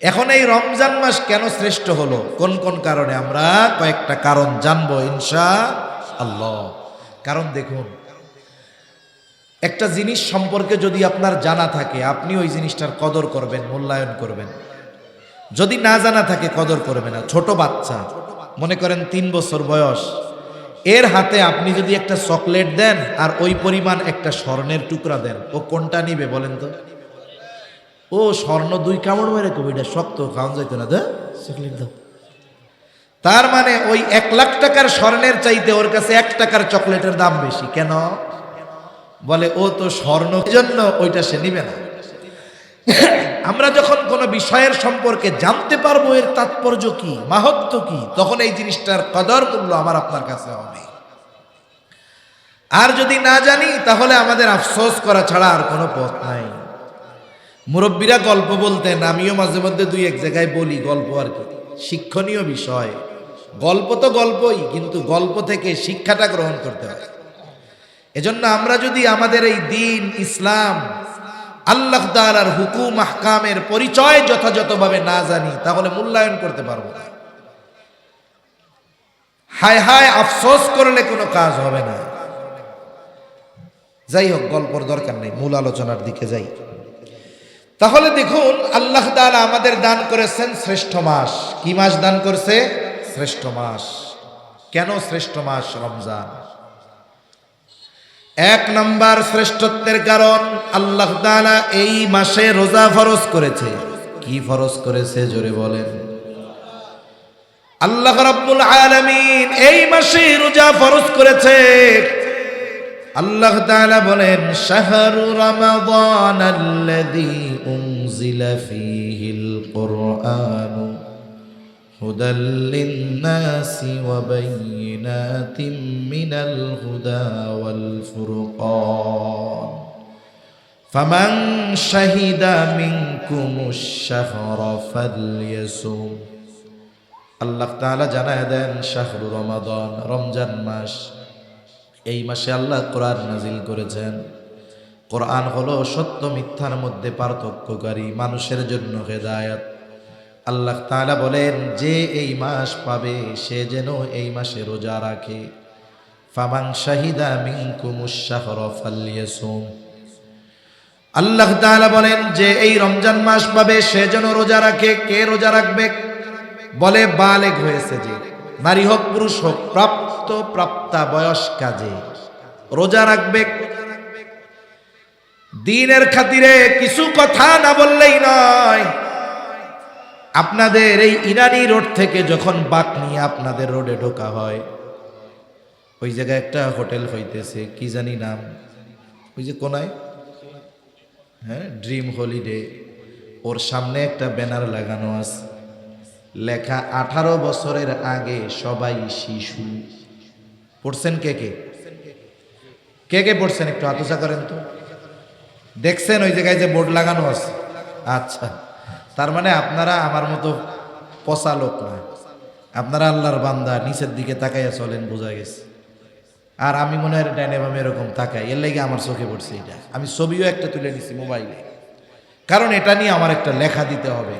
এখন এই রমজান মাস কেন শ্রেষ্ঠ হলো, কোন কোন কারণে, আমরা কয়েকটা কারণ জানবো ইনশাআল্লাহ। কারণ দেখুন, একটা জিনিস সম্পর্কে যদি আপনার জানা থাকে, আপনি ওই জিনিসটার কদর করবেন, মূল্যায়ন করবেন। যদি না জানা থাকে, কদর করবে না। ছোট বাচ্চা, মনে করেন 3 বছর বয়স, এর হাতে আপনি যদি একটা চকলেট দেন আর ওই পরিমাণ একটা স্বর্ণের টুকরা দেন, ও কোনটা নিবে বলেন তো? ও স্বর্ণ 2 কামড় মেরে কবি, এটা শক্ত, খাওয়ান যাইতো না, দা চকলেট দাও। তার মানে ওই 1 লাখ টাকার স্বর্ণের চাইতে ওর কাছে 1 টাকার চকলেটের দাম বেশি। কেন? বলে ও তো স্বর্ণ, জন্য ওইটা সে নিবে না। আমরা যখন কোনো বিষয়ের সম্পর্কে জানতে পারবো এর তাৎপর্য কি, মাহাত্ম্য কি, তখন এই জিনিসটার কদর মূল্য আমার আপনার কাছে হবে। আর যদি না জানি, তাহলে আমাদের আফসোস করা ছাড়া আর কোনো পথ নাই। মুরব্বীরা গল্প বলতেন, আমিও মাঝে মধ্যে 2-1 জায়গায় বলি গল্প, আর কি শিক্ষণীয় বিষয়। গল্প তো গল্পই, কিন্তু গল্প থেকে শিক্ষাটা গ্রহণ করতে হয়। এজন্য আমরা যদি আমাদের এই দিন ইসলাম আল্লাহ তাআলার হুকুম আহকামের পরিচয় যথাযথভাবে না জানি, তাহলে মূল্যায়ন করতে পারবো না। হায় হায় আফসোস করলে কোনো কাজ হবে না। যাই হোক, গল্পর দরকার নেই, মূল আলোচনার দিকে যাই। তাহলে দেখুন, আল্লাহ তাআলা আমাদের দান করেছেন শ্রেষ্ঠ মাস। কি মাস দান করছে? শ্রেষ্ঠ মাস। কেন শ্রেষ্ঠ মাস রমজান? এক নাম্বার শ্রেষ্ঠত্বের কারণ, আল্লাহ তাআলা এই মাসে রোজা ফরজ করেছে। কি ফরজ করেছে জোরে বলেন? আল্লাহ রাব্বুল আলামিন এই মাসে রোজা ফরজ করেছে। আল্লাহ তাআলা বলেন, শাহরু রমাদানাল্লাযী উনজিলা ফীহিল কুরআনু হুদাল লিন-নাসি ওয়া বায়িনাতিম মিনাল হুদা ওয়াল ফুরকান ফামান শাহিদা মিনকুমুশ শাহরা ফালইয়াসুম। আল্লাহ তাআলা জানায় দেন, শাহরু রমাদান, রমজান মাস, এই মাসে আল্লাহ কোরআন নাজিল করেছেন। কোরআন হলো সত্য মিথ্যার মধ্যে পার্থক্যকারী, মানুষের জন্য হেদায়েত। আল্লাহ তাআলা বলেন, যে এই মাস পাবে সে যেন এই মাসে রোজা রাখে। ফামান শাহিদা মিনকুমুশ শাহরা ফালইয়াসুম। আল্লাহ তাআলা বলেন, যে এই রমজান মাস পাবে সে যেন রোজা রাখে। কে রোজা রাখবে? বলে বালেগ হয়েছে যে, নারী হোক পুরুষ হোক, প্রাপ্ত প্রাপ্তা বয়স্কা যে রোজা রাখবে। দ্বীনের খাতিরে কিছু কথা না বললেই নয়। আপনাদের এই ইরানি রোড থেকে যখন বাক নিয়ে আপনাদের রোডে ঢোকা হয়, ওই জায়গায় একটা হোটেল হইতেছে, কি জানি নাম, ওই যে কোনায়, হ্যাঁ, ড্রিম হলিডে। ওর সামনে একটা ব্যানার লাগানো আছে, লেখা 18 বছরের আগে সবাই শিশু। পড়ছেন কে কে? কে কে পড়ছেন? একটু আতসা করেন তো। দেখছেন ওই জায়গায় যে বোর্ড লাগানো আছে? আচ্ছা, তার মানে আপনারা আমার মতো পচা লোক না, আপনারা আল্লাহর বান্দা, নিচের দিকে তাকাইয়া চলেন, বোঝা গেছে। আর আমি মনে হয় ডাইনে বামে এরকম তাকাই, এর লাগে আমার চোখে পড়ছে এটা। আমি ছবিও একটা তুলে নিছি মোবাইলে, কারণ এটা নিয়ে আমার একটা লেখা দিতে হবে।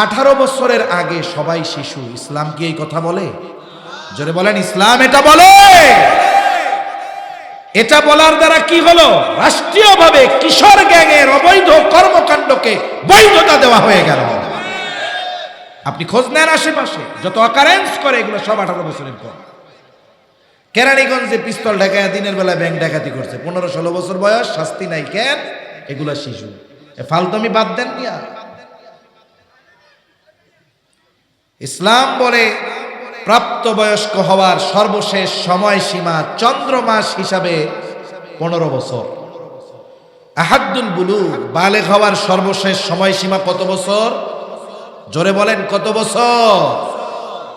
18 বছরের আগে সবাই শিশু। ইসলাম কি এই কথা বলে? জোরে বলেন, ইসলাম এটা বলে? এটা বলার দ্বারা কি হলো? রাষ্ট্রীয়ভাবে কিশোর গ্যাংয়ের অবৈধ কর্মকাণ্ডকে বৈধতা দেওয়া হয়ে গেল। আপনি খোঁজ নেন, আশেপাশে যত অকারেন্স করে এগুলো সব 18 বছরের পর। কেরানীগঞ্জে পিস্তল ঢাকায় দিনের বেলা ব্যাংক ডাকাতি করছে, 15-16 বছর বয়স, শাস্তি নাই। কেন? এগুলা শিশু। ফালতুমি বাদ দেন মিয়া। ইসলাম বলে প্রাপ্তবয়স্ক হওয়ার সর্বশেষ সময়সীমা চন্দ্র মাস হিসাবে 15 বছর। আহাদ্দুল বুলুগ, বালেগ হওয়ার সর্বশেষ সময়সীমা কত বছর? জোরে বলেন, কত বছর?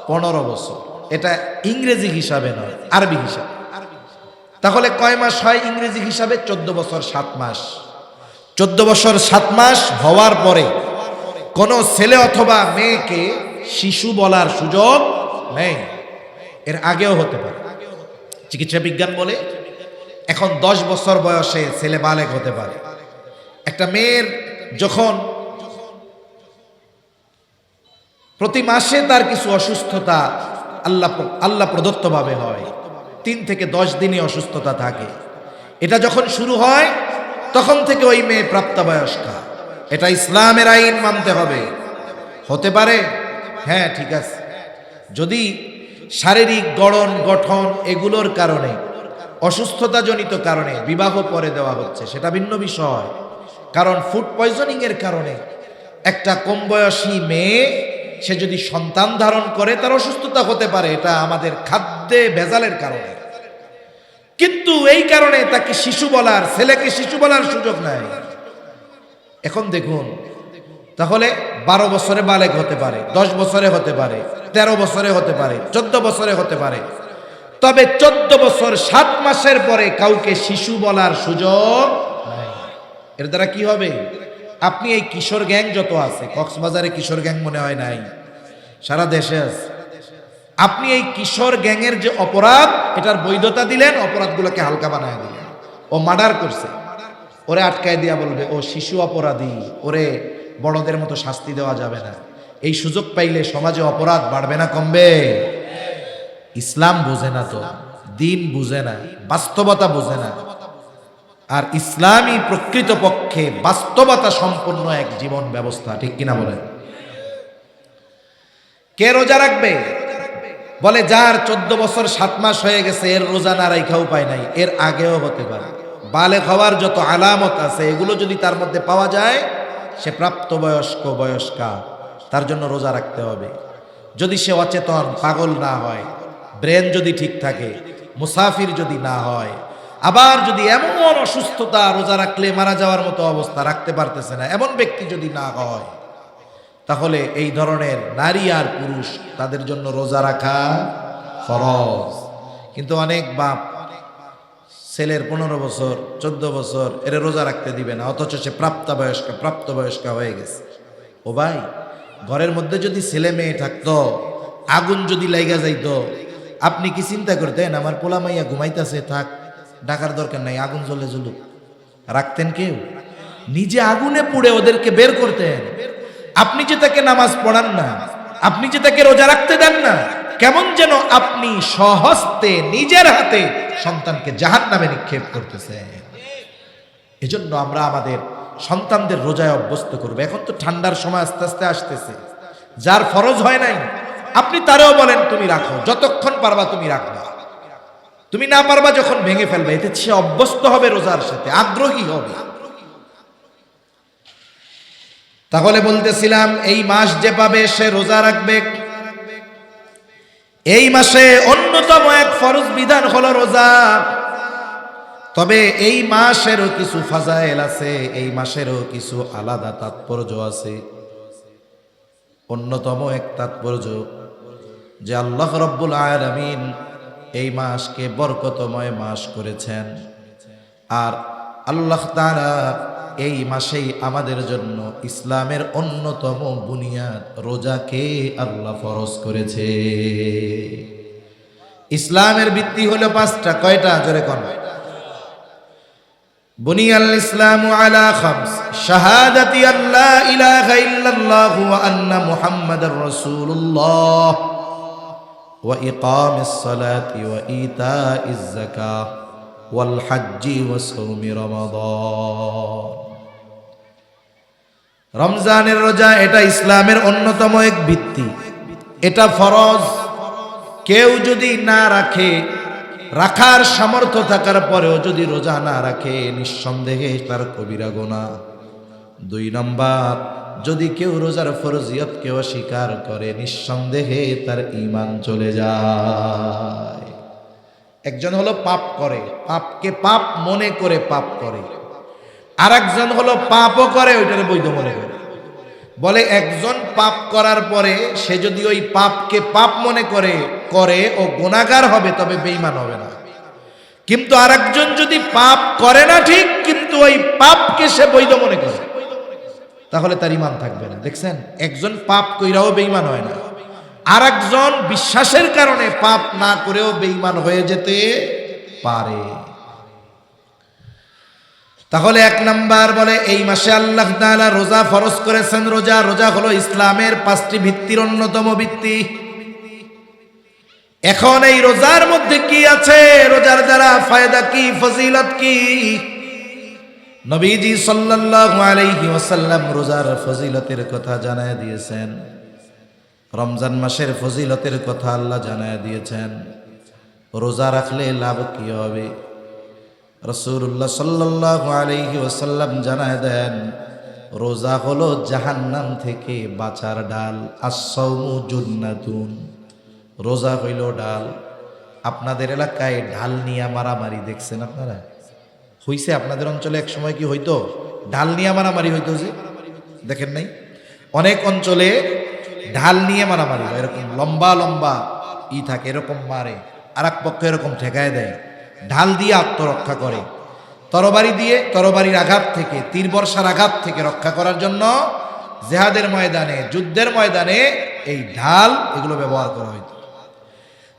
15 বছর। এটা ইংরেজি হিসাবে নয়, আরবি হিসাবে। তাহলে কয় মাস হয় ইংরেজি হিসাবে? 14 বছর 7 মাস। 14 বছর 7 মাস হওয়ার পরে কোন ছেলে অথবা মেয়েকে শিশু বলার সুযোগ নেই। এর আগেও হতে পারে। চিকিৎসা বিজ্ঞান বলে এখন 10 বছর বয়সে ছেলে বালেগ হতে পারে। একটা মেয়ের যখন প্রতি মাসে তার কিছু অসুস্থতা আল্লাহ প্রদত্তভাবে হয়, 3 থেকে 10 দিনে অসুস্থতা থাকে, এটা যখন শুরু হয় তখন থেকে ওই মেয়ে প্রাপ্তবয়স্কা। এটা ইসলামের আইন মানতে হবে। হতে পারে, হ্যাঁ ঠিক আছে, যদি শারীরিক গড়ন গঠন এগুলোর কারণে, অসুস্থতাজনিত কারণে বিবাহ পরে দেওয়া হচ্ছে, সেটা ভিন্ন বিষয়। কারণ ফুড পয়জনিং এর কারণে একটা কম বয়সী মেয়ে সে যদি সন্তান ধারণ করে তার অসুস্থতা হতে পারে, এটা আমাদের খাদ্যে ভেজালের কারণে। কিন্তু এই কারণে তাকে শিশু বলার, ছেলেকে শিশু বলার সুযোগ নাই। এখন দেখুন, তাহলে 12 বছরে বালেগ হতে পারে, 10 বছরে হতে পারে, 13 বছরে হতে পারে, 14 বছরে হতে পারে। তবে 14 বছর 7 মাসের পরে কাউকে শিশু বলার সুযোগ নাই। এর দ্বারা কি হবে? আপনি এই কিশোর গ্যাং যত আছে, কক্সবাজারে কিশোর গ্যাং মনে হয় নাই, সারা দেশে আছে। আপনি এই কিশোর গ্যাংয়ের যে অপরাধ, এটার বৈধতা দিলেন, অপরাধগুলোকে হালকা বানায় দিলেন। ও মার্ডার করছে, ওরে আটকায় দিয়া বলবে ও শিশু অপরাধী, ওরে বড়দের মতো শাস্তি দেওয়া যাবে না। এই সুযোগ পাইলে সমাজে অপরাধ বাড়বে না কমবে? ইসলাম বুঝে না, তো দিন বুঝে না, বাস্তবতা বুঝে না। আর ইসলামই প্রকৃতপক্ষে বাস্তবতা সম্পন্ন এক জীবন ব্যবস্থা, ঠিক কিনা বলেন? কে রোজা রাখবে? বলে যার 14 বছর 7 মাস হয়ে গেছে এর রোজা না রাখা উপায় নাই, এর আগেও হতে পারে। বালেগ হওয়ার যত আলামত আছে এগুলো যদি তার মধ্যে পাওয়া যায়, সে প্রাপ্তবয়স্ক বয়স্কা, তার জন্য রোজা রাখতে হবে। যদি সে অচেতন পাগল না হয়, ব্রেন যদি ঠিক থাকে, মুসাফির যদি না হয়, আবার যদি এমন অসুস্থতা রোজা রাখলে মারা যাওয়ার মতো অবস্থা, রাখতে পারতেছে না, এমন ব্যক্তি যদি না হয়, তাহলে এই ধরনের নারী আর পুরুষ তাদের জন্য রোজা রাখা ফরজ। কিন্তু অনেক বাপ ছেলের 15 বছর 14 বছর এর রোজা রাখতে দিবে না, অথচ সে প্রাপ্তবয়স্কা হয়ে গেছে। ও ভাই, ঘরের মধ্যে যদি ছেলে মেয়ে থাকতো, আগুন যদি লাইগা যাইতো, আপনি কি চিন্তা করতেন আমার পোলা মাইয়া ঘুমাইতেছে, থাক, ডাকার দরকার নাই, আগুন জ্বলে জ্বলুক? রাখতেন কেউ? নিজে আগুনে পুড়ে ওদেরকে বের করতেন। আপনি যে তাকে নামাজ পড়ান না, আপনি যে তাকে রোজা রাখতে দেন না, কেমন যেন আপনি স্বহস্তে নিজের হাতে সন্তানকে জাহান্নামে নিক্ষেপ করতেছেন। এজন্য আমরা আমাদের সন্তানদের রোজায় অভ্যস্ত করবো। এখন তো ঠান্ডার সময় আস্তে আস্তে আসতেছে, যার ফরজ হয় নাই আপনি তারেও বলেন তুমি রাখো, যতক্ষণ পারবা তুমি রাখবা, তুমি না পারবা যখন ভেঙে ফেলবে, এতে সে অভ্যস্ত হবে, রোজার সাথে আগ্রহী হবে। তাহলে বলতেছিলাম, এই মাস যে পাবে সে রোজা রাখবে। এই মাসে অন্যতম এক ফরজ বিধান হলো রোজা। তবে এই মাসেরও কিছু ফাজাইল আছে, এই মাসেরও কিছু আলাদা তাৎপর্য আছে। অন্যতম এক তাৎপর্য যে আল্লাহ রাব্বুল আলামিন এই মাসকে বরকতময় মাস করেছেন, আর আল্লাহ তাআলা এই মাসেই আমাদের জন্য ইসলামের অন্যতম বুনিয়াদ রোজাকে আল্লাহ ফরজ করেছে। ইসলামের ভিত্তি হলো 5টা। কয়টা? জোরে কোন? বুনিয়াল ইসলামু আলা খামস, শাহাদাতি আল্লা ইলাহা ইল্লাল্লাহ ওয়া আন্না মুহাম্মাদার রাসূলুল্লাহ ওয়া ইকামিস সালাতি ওয়া ইতাইজ যাকাহ ওয়াল হজ্জি ওয়া সাওমি রমাদান। রমজানের রোজা এটা ইসলামের অন্যতম এক ভিত্তি, এটা ফরজ। কেউ যদি না রাখে, রাখার সামর্থ্য থাকার পরেও যদি রোজা না রাখে, নিঃসন্দেহে তার কবিরা গুনাহ। 2 নম্বর, যদি কেউ রোজার ফরজিয়তকে অস্বীকার করে, নিঃসন্দেহে তার ঈমান চলে যায়। একজন হলো পাপ করে, পাপকে পাপ মনে করে পাপ করে, আর একজন হলো পাপও করে ওইটারে বৈধ মনে করে। বলে একজন পাপ করার পরে সে যদি ওই পাপকে পাপ মনে করে ও গুনাহগার হবে, তবে বেঈমান হবে না। কিন্তু আরেকজন যদি পাপ করে না ঠিক, কিন্তু ওই পাপকে সে বৈধ মনে করে, তাহলে তার ঈমান থাকবে না। দেখছেন, একজন পাপ কইরাও বেঈমান হয় না, আরেকজন বিশ্বাসের কারণে পাপ না করেও বেঈমান হয়ে যেতে পারে। তাহলে 1 নাম্বার বলে এই মাসে আল্লাহ তাআলা রোজা ফরজ করেছেন। রোজা হলো ইসলামের 5টি ভিত্তির অন্যতম ভিত্তি। এখন এই রোজার মধ্যে কি আছে, রোজার দ্বারা ফায়দা কি, ফজিলত কি? নবীজি সাল্লাল্লাহু আলাইহি ওয়াসাল্লাম রোজার ফজিলতের কথা জানায় দিয়েছেন। রমজান মাসের ফজিলতের কথা আল্লাহ জানায় দিয়েছেন। রোজা রাখলে লাভ কি হবে? রাসূলুল্লাহ সাল্লাল্লাহু আলাইহি ওয়াসাল্লাম জানায় দেন, রোজা হলো জাহান্নাম থেকে বাঁচার ডাল। আস-সাওমু জুন্নাতুন, রোজা হইল ডাল। আপনাদের এলাকায় ঢাল নিয়ে মারামারি দেখছেন আপনারা? হইছে আপনাদের অঞ্চলে? এক সময় কি হইতো ঢাল নিয়ে মারামারি হইতো? যে দেখেন নাই? অনেক অঞ্চলে ঢাল নিয়ে মারামারি, এরকম লম্বা লম্বা থাকে, এরকম মারে, আর এক পক্ষ এরকম ঠেকায় দেয়। ঢাল দিয়ে আত্মরক্ষা করে, তরবারি দিয়ে, তরবারির আঘাত থেকে, তীর বর্ষার আঘাত থেকে রক্ষা করার জন্য জিহাদের ময়দানে, যুদ্ধের ময়দানে এই ঢাল এগুলো ব্যবহার করা হইত।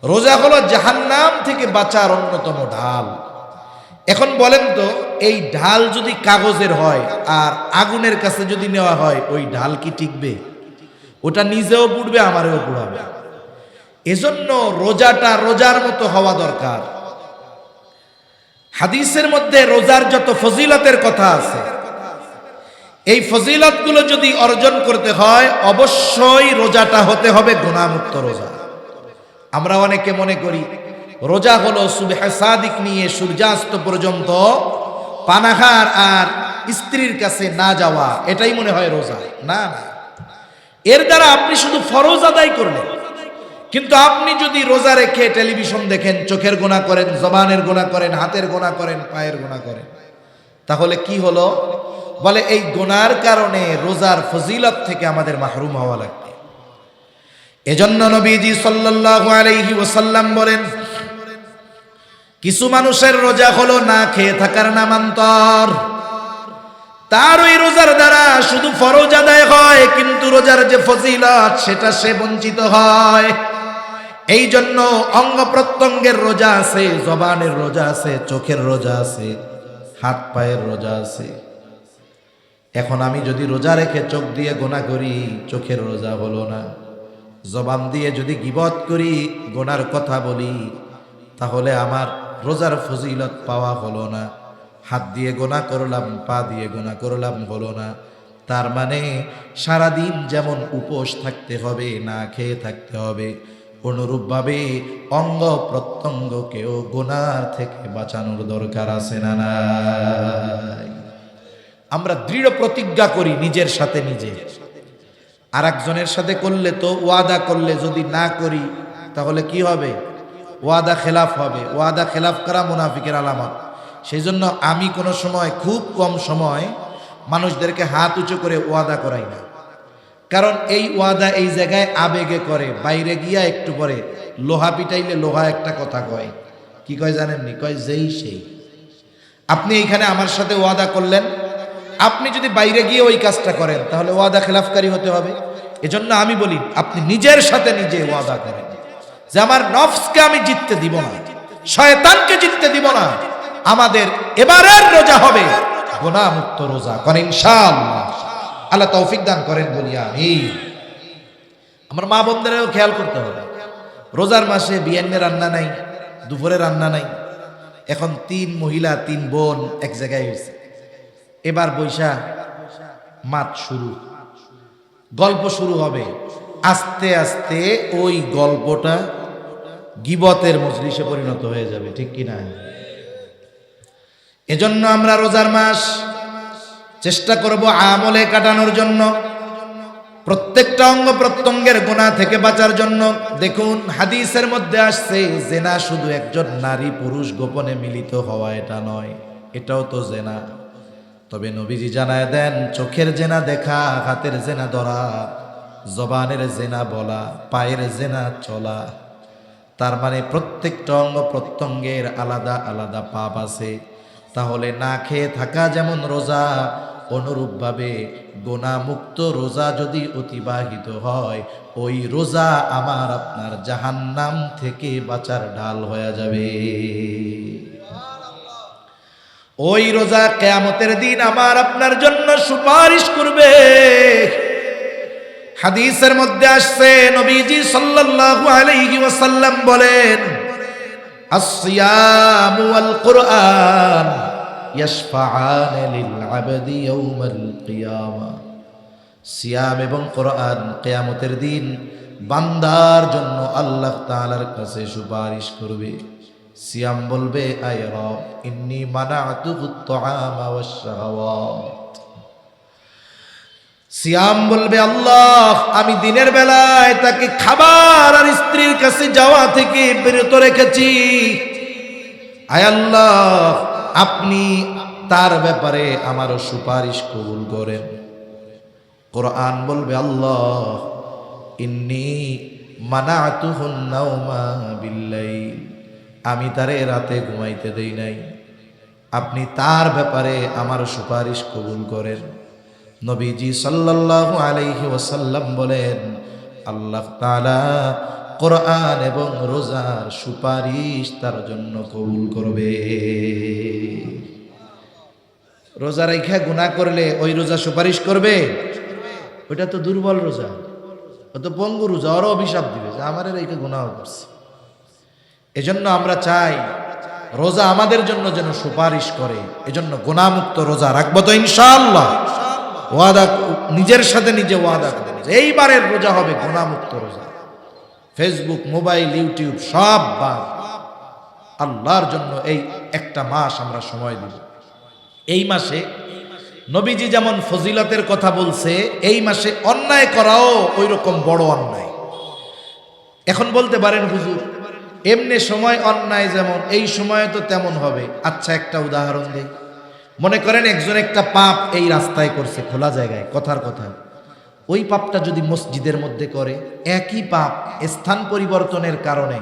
রোজা হলো জাহান্নাম থেকে বাঁচার অন্যতম ঢাল। এখন বলেন তো, এই ঢাল যদি কাগজের হয় আর আগুনের কাছে যদি নেওয়া হয়, ওই ঢাল কি টিকবে? ওটা নিজেও পুড়বে, আমারও পুড়াবে। এজন্য রোজাটা রোজার মতো হওয়া দরকার। হাদিসের মধ্যে রোজার যত ফজিলতের কথা আছে, এই ফজিলতগুলো যদি অর্জন করতে হয়, অবশ্যই রোজাটা হতে হবে গুনাহমুক্ত রোজা। আমরা অনেকে মনে করি রোজা হলো সুবহে সাদিক নিয়ে সূর্যাস্ত পর্যন্ত পানাহার আর স্ত্রীর কাছে না যাওয়া, এটাই মনে হয় রোজা। না না, এর দ্বারা আপনি শুধু ফরজ আদায় করলেন, কিন্তু আপনি যদি রোজা রেখে টেলিভিশন দেখেন, চোখের গুনাহ করেন, জবানের গুনাহ করেন, হাতের গুনাহ করেন, পায়ের গুনাহ করেন, তাহলে কি হলো? বলে এই গুনার কারণে রোজার ফজিলত থেকে আমাদের মাহরুম হওয়া লাগবে। এজন্য নবীজি সাল্লাল্লাহু আলাইহি ওয়াসাল্লাম বলেন, কিছু মানুষের রোজা হলো না খেয়ে থাকার নামান্তর। তার ওই রোজার দ্বারা শুধু ফরজ আদায় হয়, কিন্তু রোজার যে ফজিলত সেটা সে বঞ্চিত হয়। এই জন্য অঙ্গ প্রত্যঙ্গের রোজা আছে, জবানের রোজা আছে, চোখের রোজা আছে, হাত পায়ের রোজা আছে। এখন আমি যদি রোজা রেখে চোখ দিয়ে গুনাহ করি, চোখের রোজা হলো না। জবান দিয়ে যদি গীবত করি, গুনার কথা বলি, তাহলে আমার রোজার ফজিলত পাওয়া হলো না। হাত দিয়ে গুনাহ করলাম, পা দিয়ে গুনাহ করলাম, হলো না। তার মানে সারাদিন যেমন উপোস থাকতে হবে, না খেয়ে থাকতে হবে, অনুরূপভাবে অঙ্গ প্রত্যঙ্গকেও গুনার থেকে বাঁচানোর দরকার আছে না নাই? আমরা দৃঢ় প্রতিজ্ঞা করি নিজের সাথে নিজে। আর একজনের সাথে করলে তো ওয়াদা করলে যদি না করি তাহলে কি হবে? ওয়াদা খেলাফ হবে। ওয়াদা খেলাফ করা মুনাফিকের আলামত। সেই জন্য আমি কোনো সময়, খুব কম সময় মানুষদেরকে হাত উঁচু করে ওয়াদা করাই না। কারণ এই ওয়াদা এই জায়গায় আবেগে করে, বাইরে গিয়া একটু পরে লোহা পিটাইলে লোহা একটা কথা কয়। কি কয় জানেননি? কয় যেই সেই। আপনি এইখানে আমার সাথে ওয়াদা করলেন, আপনি যদি বাইরে গিয়ে ওই কাজটা করেন তাহলে ওয়াদা খেলাফকারী হতে হবে। এজন্য আমি বলি, আপনি নিজের সাথে নিজে ওয়াদা করেন যে আমার নফসকে আমি জিততে দিব না, শয়তানকে জিততে দিব না। আমাদের এবারের রোজা হবে গুনাহ মুক্ত রোজা। করেন ইনশাআল্লাহ। আল্লাহ তৌফিক দান করেন, বলি আমিন। আমার মা বোনদেরও খেয়াল করতে হবে, রোজার মাসে বিয়ান্নে রান্না নাই, দুপুরে রান্না নাই। এখন 3 মহিলা 3 বোন এক জায়গায় হয়েছে। এবার বৈশা মাত শুরু, গল্প শুরু হবে। আস্তে আস্তে ওই গল্পটা গীবতের মজলিসে পরিণত হয়ে যাবে, ঠিক কি না? এজন্য আমরা রোজার মাস চেষ্টা করব আমলে কাটানোর জন্য, প্রত্যেকটা অঙ্গ প্রত্যঙ্গের গুনাহ থেকে বাঁচার জন্য। দেখুন হাদিসের মধ্যে আসছে, জেনা শুধু একজন নারী পুরুষ গোপনে মিলিত হওয়া এটা নয়, এটাও তো জেনা। তবে নবীজি জানায় দেন, চোখের জেনা দেখা, হাতের জেনা ধরা, জবানের জেনা বলা, পায়ের জেনা চলা। তার মানে প্রত্যেকটা অঙ্গ প্রত্যঙ্গের আলাদা আলাদা পাপ আছে। তাহলে না খেয়ে থাকা যেমন রোজা, অনুরূপভাবে গুনাহমুক্ত রোজা যদি অতিবাহিত হয়, ওই রোজা আমার আপনার জাহান্নাম থেকে বাঁচার ঢাল হয়ে যাবে। ওই রোজা কিয়ামতের দিন আমার আপনার জন্য সুপারিশ করবে। হাদিসের মধ্যে আসছে, নবীজি সাল্লাল্লাহু আলাইহি ওয়াসাল্লাম বলেন, as-siyamu wal Qur'an ইয়াশফাআন লিল আবদি ইয়াউমাল কিয়ামা। সিয়াম এবং কোরআন কিয়ামতের দিন বান্দার জন্য আল্লাহ তাআলার কাছে সুপারিশ করবে। সিয়াম বলবে, আয় রব ইন্নী মানাতুহুত তুআমা ওয়াশ শাহাওয়াত। সিয়াম বলবে, আল্লাহ আমি দিনের বেলায় তাকে খাবার আর স্ত্রীর কাছে যাওয়া থেকে বিরত রেখেছি। আয় আল্লাহ আপনি তার ব্যাপারে আমারও সুপারিশ কবুল করেন। কোরআন বলবে, আল্লাহ ইন্নী মানাতুহুন নাওমা বিল্লাইল, আমি তারে রাতে ঘুমাইতে দেই নাই, আপনি তার ব্যাপারে আমার সুপারিশ কবুল করেন। নবীজি সাল্লাল্লাহু আলাইহি ওয়াসাল্লাম বলেন, আল্লাহ তাআলা কোরআন এবং রোজার সুপারিশ তার জন্য কবুল করবে। রোজা রেখে গুনাহ করলে ওই রোজা সুপারিশ করবে? ওইটা তো দুর্বল রোজা, ও তো পঙ্গু রোজা, ওরও অভিশাপ দিবে যে আমার রেখে গুনাহ করছে। এজন্য আমরা চাই রোজা আমাদের জন্য যেন সুপারিশ করে। এজন্য গুনাহমুক্ত রোজা রাখবো তো ইনশাআল্লাহ। ওয়াদা, নিজের সাথে নিজে ওয়াদা করবো যে এইবারের রোজা হবে গুনাহমুক্ত রোজা। ফেসবুক, মোবাইল, ইউটিউব সব বাদ, আল্লাহর জন্য এই একটা মাস আমরা সময় দিব। এই মাসে নবীজি যেমন ফজিলতের কথা বলছে, এই মাসে অন্যায় করাও ওই রকম বড় অন্যায়। এখন বলতে পারেন হুজুর এমনি সময় অন্যায় যেমন, এই সময় তো তেমন হবে। আচ্ছা একটা উদাহরণ দিই। মনে করেন একজন একটা পাপ এই রাস্তায় করছে, খোলা জায়গায়, কথার কথা। ওই পাপটা যদি মসজিদের মধ্যে করে, একই পাপ স্থান পরিবর্তনের কারণে,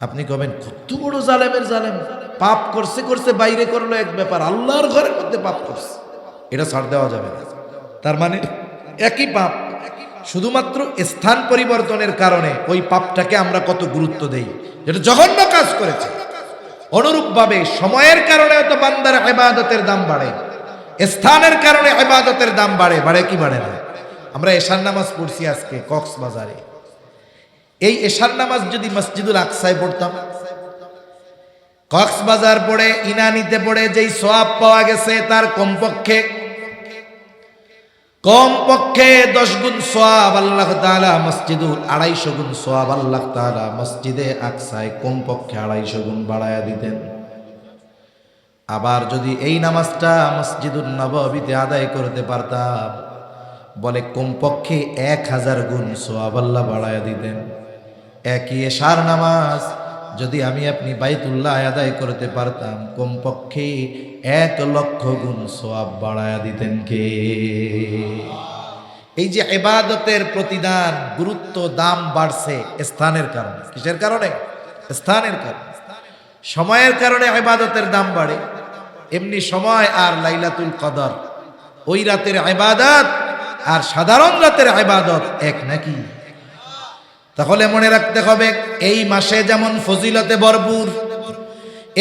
আপনি কবেন কত বড় জালেমের জালেম, পাপ করছে করছে বাইরে করলো এক ব্যাপার, আল্লাহর ঘরের মধ্যে পাপ করছে, এটা ছাড় দেওয়া যাবে না। তার মানে একই পাপ, শুধুমাত্র স্থান পরিবর্তনের কারণে ওই পাপটাকে আমরা কত গুরুত্ব দেই, যেটা জঘন্য কাজ করেছে। অনুরূপভাবে সময়ের কারণেও তো বান্দার ইবাদতের দাম বাড়ে, স্থানের কারণে ইবাদতের দাম বাড়ে। বাড়ে কি বাড়ে না? আমরা এশার নামাজ পড়ছি আজকে কক্সবাজারে। এই এশার নামাজ যদি মসজিদুল আকসায় পড়তাম, কক্সবাজার পড়ে ইনানিতে পড়ে যেই সওয়াব পাওয়া গেছে তার কমপক্ষে 10 গুণ সওয়াব আল্লাহ তাআলা মসজিদুল 250 গুণ সওয়াব আল্লাহ তাআলা মসজিদে আকসায় কমপক্ষে 250 গুণ বাড়ায়া দিতেন। আবার যদি এই নামাজটা মসজিদুল নববীতে আদায় করতে পারতাম, বলে কমপক্ষে 1000 গুণ সওয়াব আল্লাহ বাড়ায়া দিতেন। একই এশার নামাজ যদি আমি আপনি বাইতুল্লাহ আদায় করতে পারতাম, কমপক্ষে 1,00,000 গুণ সওয়াব বাড়ায়া দিতেন কে? এই যে ইবাদতের প্রতিদান, গুরুত্ব, দাম বাড়ছে স্থানের কারণে। কিসের কারণে? স্থানের কারণে। সময়ের কারণে ইবাদতের দাম বাড়ে। এমনি সময় আর লাইলাতুল কদর, ওই রাতের ইবাদত আর সাধারণ রাতের ইবাদত এক নাকি? তাহলে মনে রাখতে হবে এই মাসে যেমন ফজিলতে ভরপুর,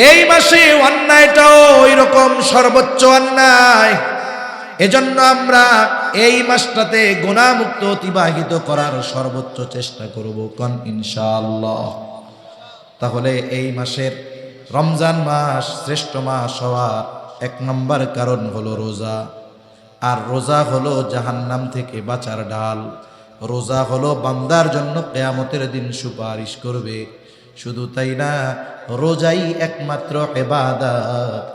এই মাসে অন্যায়টাও ওই রকম সর্বোচ্চ অন্যায়। এজন্য আমরা এই মাসটাতে গুনাহমুক্ত অতিবাহিত করার সর্বোচ্চ চেষ্টা করব, কোন ইনশাআল্লাহ। তাহলে এই মাসের রমজান মাস শ্রেষ্ঠ মাস হওয়ার 1 নম্বর কারণ হলো রোজা। আর রোজা হলো জাহান্নাম থেকে বাঁচার ডাল। রোজা হলো বান্দার জন্য কিয়ামতের দিন সুপারিশ করবে। শুধু তাই না, রোজাই একমাত্র ইবাদত,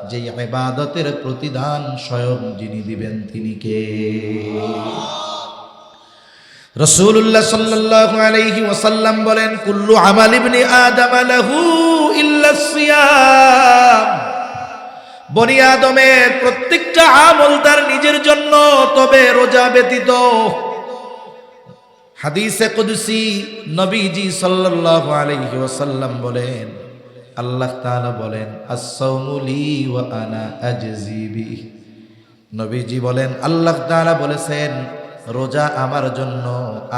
যেই ইবাদতের প্রতিদান স্বয়ং যিনি দিবেন তিনি কে? রাসূলুল্লাহ সাল্লাল্লাহু আলাইহি ওয়াসাল্লাম বলেন, কুল্লু আমাল ইবনি আদম লাহু ইল্লা সিয়াম। বনি আদমের প্রত্যেকটা আমল তার নিজের জন্য, তবে রোজা ব্যতীত। হাদিসে কুদসি নবীজি সাল্লাল্লাহু আলাইহি ওয়াসাল্লাম বলেন, আল্লাহ তাআলা বলেন, আস-সাওমু লি ওয়া আনা আজজি বিহি। নবীজি বলেন, আল্লাহ তাআলা বলেছেন রোজা আমার জন্য,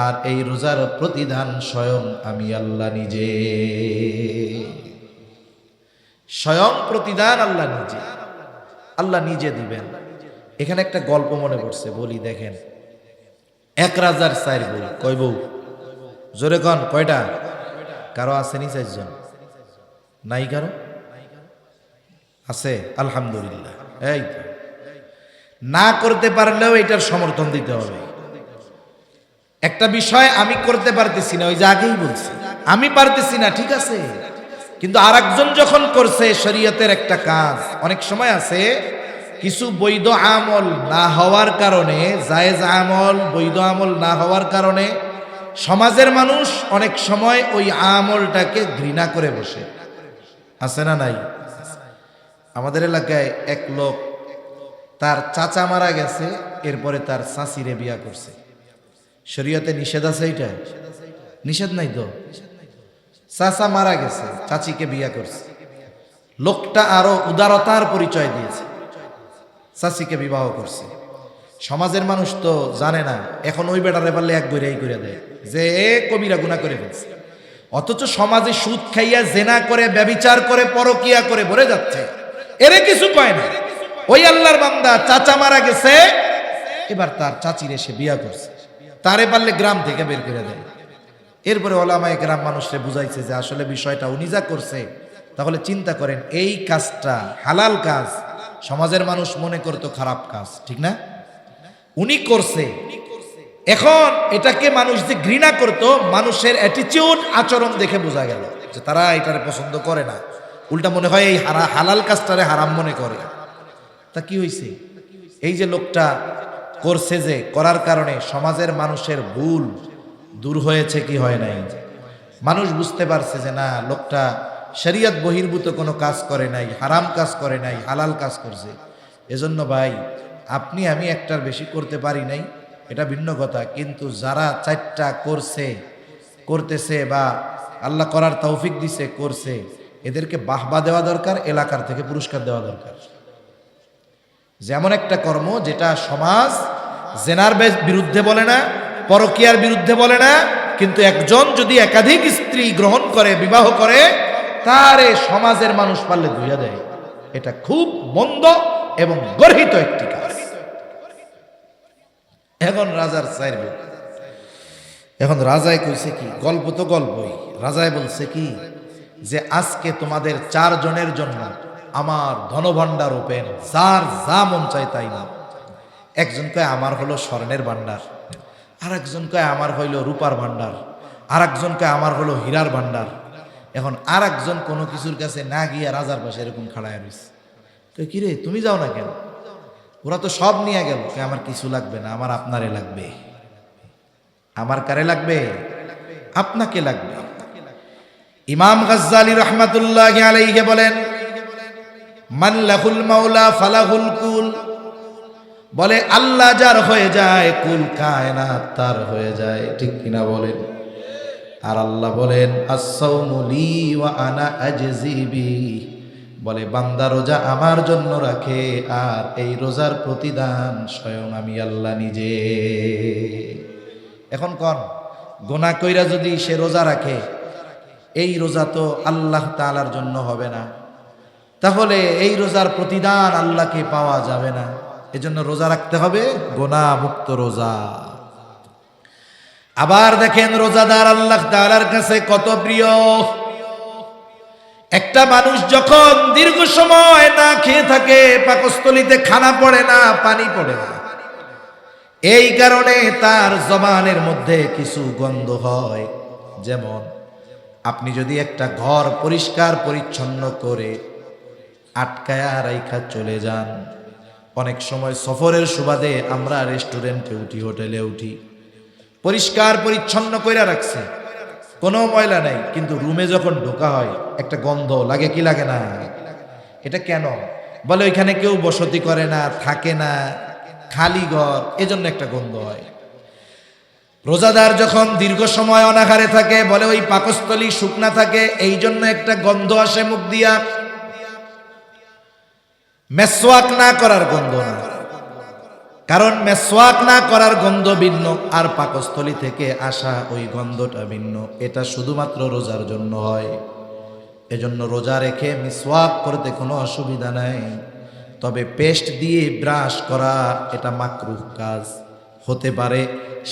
আর এই রোজার প্রতিদান স্বয়ং আমি আল্লাহ নিজে। স্বয়ং প্রতিদান আল্লাহ নিজে, আল্লাহ নিজে দিবেন। এখানে একটা গল্প মনে পড়ছে, বলি দেখেন। 1 রাজার 4 বউ। কয় বউ? জোরে কন, কয়টা? কারো আসেনি 4 জন? নাই কারো? আছে? আলহামদুলিল্লাহ। এই না করতে পারলেও এটার সমর্থন দিতে হবে। একটা বিষয় আমি করতে পারতেছি না, ওই যে আগেই বলছি, আমি পারতেছি না, ঠিক আছে, কিন্তু আরেকজন যখন করছে শরীয়তের একটা কাজ। অনেক সময় আছে কিছু বৈধ আমল না হওয়ার কারণে, জায়েজ আমল বৈধ আমল না হওয়ার কারণে সমাজের মানুষ অনেক সময় ওই আমলটাকে ঘৃণা করে বসে। আছে না নাই? আমাদের এলাকায় এক লোক, তার চাচা মারা গেছে, এরপরে তার চাচিরে বিয়া করছে। শরীয়তে নিষেধ আছে? এটা নিষেধ নাই তো। চাচা মারা গেছে, চাচিকে বিয়া করছে। লোকটা আরো উদারতার পরিচয় দিয়েছে, চাচিকে বিবাহ করছে। সমাজের মানুষ তো জানে না, এখন ওই বেটারে পারলে এক বইরাই করে দেয় যে এ কবিরা গুনাহ করে ফেলছে। অথচ সমাজে সুদ খাইয়া জেনা করে, ব্যভিচার করে, পরকিয়া করে ভরে যাচ্ছে, এরে কিছু কয় না। ওই আল্লাহর বান্দা চাচা মারা গেছে, এবার তার চাচির এসে বিয়া করছে, তারে পারলে গ্রাম থেকে বের করে দেয়। এরপরে ওলামায়ে কেরাম মানুষরে বুঝাইছে যে আসলে বিষয়টা উনি যা করছে, তাহলে চিন্তা করেন এই কাজটা হালাল কাজ, সমাজের মানুষ মনে করতো খারাপ কাজ, ঠিক না? উনি করছে, এখন এটাকে মানুষ যে ঘৃণা করতো, মানুষের অ্যাটিটিউড, আচরণ দেখে বোঝা গেল যে তারা এটারে পছন্দ করে না, উল্টা মনে হয় এই হালাল কাজটারে হারাম মনে করে। তা কি হয়েছে? এই যে লোকটা করছে, যে করার কারণে সমাজের মানুষের ভুল দূর হয়েছে কি হয় নাই? মানুষ বুঝতে পারছে যে না, লোকটা শরীয়ত বহির্ভূত কোনো কাজ করে নাই, হারাম কাজ করে নাই, হালাল কাজ করছে। এজন্য ভাই, আপনি আমি একটার বেশি করতে পারি নাই, এটা ভিন্ন কথা, কিন্তু যারা চারটা করছে, করতেছে, বা আল্লাহ করার তৌফিক দিছে, করছে, এদেরকে বাহবা দেওয়া দরকার, এলাকার থেকে পুরস্কার দেওয়া দরকার। যেমন একটা কর্ম যেটা সমাজ জেনার বিরুদ্ধে বলে না, পরকীয়ার বিরুদ্ধে বলে না, কিন্তু একজন যদি একাধিক স্ত্রী গ্রহণ করে, বিবাহ করে, তারে সমাজের মানুষ পারলে ধুইয়া দেয়, এটা খুব মন্দ এবং গর্হিত একটি কাজ। এখন রাজার চাইবে, এখন রাজায় কইছে কি, গল্প তো গল্পই, রাজায় বলছে কি যে আজকে তোমাদের 4 জনের জন্য আমার ধনভাণ্ডার ওপেন, যার যা মন চাই তাই না। একজন কয় আমার হলো স্বর্ণের ভাণ্ডার, আর একজন কয় আমার হইল রূপার ভাণ্ডার, আর একজন কয় আমার হলো হীরার ভাণ্ডার। এখন আর একজন কোনো কিছুর কাছে না গিয়া রাজার পাশে এরকম খাড়ায় রয়েছে, তো কি রে তুমি যাও না কেন? ওরা তো সব নিয়ে গেল। আমার কিছু লাগবে না, আমার আপনারে লাগবে। আমার কারে লাগবে? আপনাকে লাগবে। ইমাম গাজ্জালী রাহমাতুল্লাহি আলাইহি বলেন, মান লাহুল মাওলা ফালাহুল কুল, বলে আল্লাহ যার হয়ে যায়, কুল কায়নাত তার হয়ে যায়, ঠিক কিনা বলেন? আর আল্লাহ বলেন আস-সাওমু লি ওয়া আনা আজজি বি, বলে বান্দা রোজা আমার জন্য রাখে, আর এই রোজার প্রতিদান স্বয়ং আমি আল্লাহ নিজে। এখন কোন গুনাহ কইরা যদি সে রোজা রাখে, এই রোজা তো আল্লাহ তাআলার জন্য হবে না, তাহলে এই রোজার প্রতিদান আল্লাহকে পাওয়া যাবে না। এজন্য রোজা রাখতে হবে, গুনাহ মুক্ত রোজা। আবার দেখেন রোজাদার আল্লাহ তাআলার কাছে কত প্রিয়। একটা মানুষ যখন দীর্ঘ সময় না খেয়ে থাকে, পাকস্থলীতে খানা পড়ে না, পানি পড়ে না, এই কারণে তার জবানের মধ্যে কিছু গন্ধ হয়। যেমন আপনি যদি একটা ঘর পরিষ্কার পরিচ্ছন্ন করে আটকায়া রাইখা চলে যান, অনেক সময় সফরের সুবাদে আমরা রেস্টুরেন্টে উঠি, হোটেলে উঠি, পরিষ্কার পরিচ্ছন্ন করে রাখছে, কোনো ময়লা নাই, কিন্তু রুমে যখন ঢোকা হয় একটা গন্ধ লাগে, কি লাগে না? এটা কেন? বলে ওইখানে কেউ বসতি করে না, থাকে না, খালি ঘর, এজন্য একটা গন্ধ হয়। রোজাদার যখন দীর্ঘ সময় অনাহারে থাকে, বলে ওই পাকস্থলী শুকনা থাকে, এই জন্য একটা গন্ধ আসে মুখ দিয়া। মেসওয়াক না করার গন্ধ না, কারণ মেসওয়াক না করার গন্ধ ভিন্ন, আর পাকস্থলী থেকে আসা ওই গন্ধটা ভিন্ন। এটা শুধুমাত্র রোজার জন্য হয়। এজন্য রোজা রেখে মিসওয়াক করতে কোনো অসুবিধা নাই, তবে পেস্ট দিয়ে ব্রাশ করা এটা মাকরুহ কাজ হতে পারে,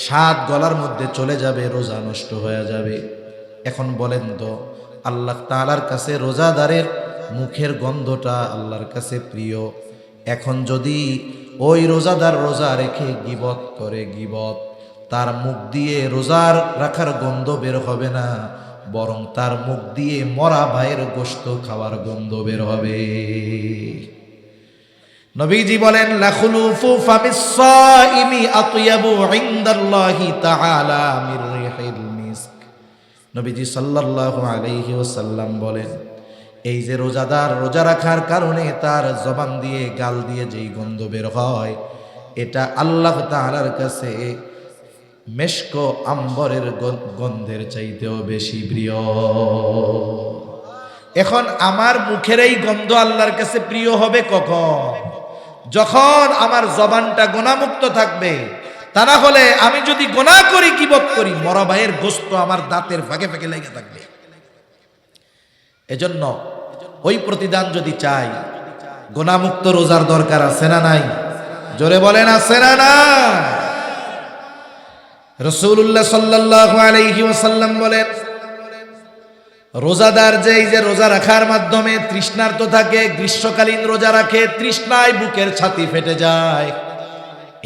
স্বাদ গলার মধ্যে চলে যাবে, রোজা নষ্ট হয়ে যাবে। এখন বলেন তো, আল্লাহ তাআলার কাছে রোজাদারের মুখের গন্ধটা আল্লাহর কাছে প্রিয়। এখন যদি ওই রোজাদার রোজা রেখে গীবত করে, গীবত, তার মুখ দিয়ে রোজার রাখার গন্ধ বের হবে না, বরং তার মুখ দিয়ে মরা ভাইয়ের গোশত খাওয়ার গন্ধ বের হবে। নবীজি বলেন লাখুলুফু ফামিস সাইমি আতয়াবু ইনদাল্লাহি তাআলা মির রিহিল মিস্ক। নবীজি সাল্লাল্লাহু আলাইহি ওয়াসাল্লাম বলেন, এই যে রোজাদার রোজা রাখার কারণে তার জবান দিয়ে, গাল দিয়ে যেই গন্ধ বের হয়, এটা আল্লাহ তাআলার কাছে মেশক আম্বরের গন্ধের চাইতেও বেশি প্রিয়। এখন আমার মুখের এই গন্ধ আল্লাহর কাছে প্রিয় হবে কখন? যখন আমার জবানটা গুনাহমুক্ত থাকবে, তা না হলে আমি যদি গুনাহ করি, গীবত করি, মরা ভাইয়ের গোশত আমার দাঁতের ফাঁকে ফাঁকে লেগে থাকবে। এজন্য ওই প্রতিদান যদি চাই, গুনাহমুক্ত রোজার দরকার আছে না নাই? জোরে বলেন আছে না নাই? রাসূলুল্লাহ সাল্লাল্লাহু আলাইহি ওয়াসাল্লাম বলেন, রোজাদার যে এই যে রোজা রাখার মাধ্যমে তৃষ্ণার্ত থাকে, গ্রীষ্মকালীন রোজা রাখে, তৃষ্ণায় বুকের ছাতি ফেটে যায়,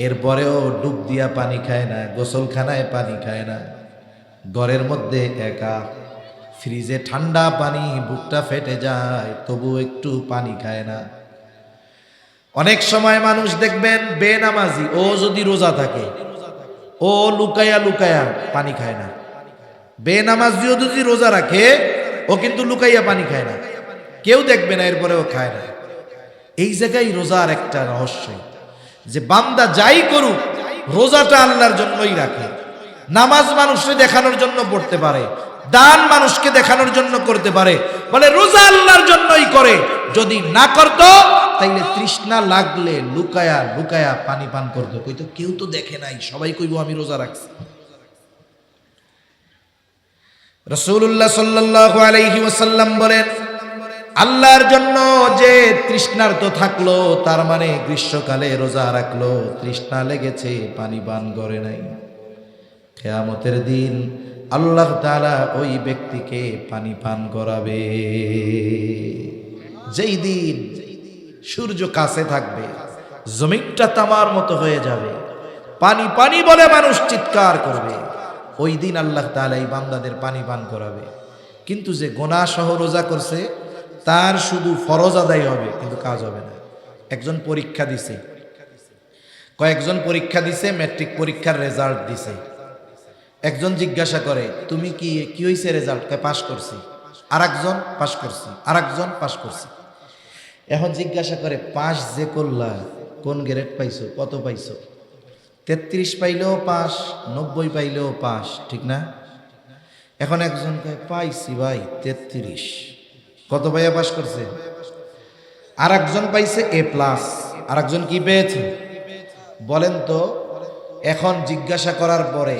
এরপরেও ডুব দিয়া পানি খায় না, গোসলখানায় পানি খায় না, ঘরের মধ্যে একা, ফ্রিজে ঠান্ডা পানি, বুকটা ফেটে যায়, তবু একটু পানি খায় না। অনেক সময় মানুষ দেখবেন বেনামাজি, ও যদি রোজা থাকে, ও লুকায়া লুকায়া পানি খায় না। বেনামাজিও যদি রোজা রাখে, ও কিন্তু লুকাইয়া পানি খায় না, কেউ দেখবে না, এরপরেও খায় না। এই জায়গায় রোজার একটা রহস্য, যে বান্দা যাই করুক রোজাটা আল্লাহর জন্যই রাখে। নামাজ মানুষকে দেখানোর জন্য পড়তে পারে, দান মানুষকে দেখানোর জন্য করতে পারে, বলে রোজা আল্লাহর জন্যই করে। যদি না করত, তাইলে তৃষ্ণা লাগলে লুকায়া লুকায়া পানি পান করতো, কইতো কেউ তো দেখে নাই, সবাই কইবো আমি রোজা রাখছি। রাসূলুল্লাহ সাল্লাল্লাহু আলাইহি ওয়াসাল্লাম বলেন, আল্লাহর জন্য যে তৃষ্ণার্ত থাকলো, তার মানে গ্রীষ্মকালে রোজা রাখলো, তৃষ্ণা লেগেছে, পানি পান করে নাই, কিয়ামতের দিন আল্লাহ তাআলা ওই ব্যক্তিকে পানি পান করাবে। যেই দিন সূর্য কাছে থাকবে, জমিনটা তামার মতো হয়ে যাবে, পানি পানি বলে মানুষ চিৎকার করবে, ওই দিন আল্লাহ তাআলা এই বান্দাদের পানি পান করাবে। কিন্তু যে গুনাহ সহ রোজা করছে, তার শুধু ফরজ আদায় হবে, কিন্তু কাজ হবে না। একজন পরীক্ষা দিছে, কয়েকজন পরীক্ষা দিছে, ম্যাট্রিক পরীক্ষার রেজাল্ট দিছে। একজন জিজ্ঞাসা করে, তুমি কি হয়েছে রেজাল্ট? পাস করছি। আরেকজন পাস করছি, আরেকজন পাস করছি। এখন জিজ্ঞাসা করে, পাস যে করলা, কোন গ্রেড পাইছো, কত পাইছো? 33 পাইলেও পাস, 90 পাইলেও পাস, ঠিক না? এখন একজন কয়, পাইছি ভাই 33। কত পাইয়া পাস করছে? আর একজন পাইছে A+। আর একজন কি পেয়েছে বলেন তো? এখন জিজ্ঞাসা করার পরে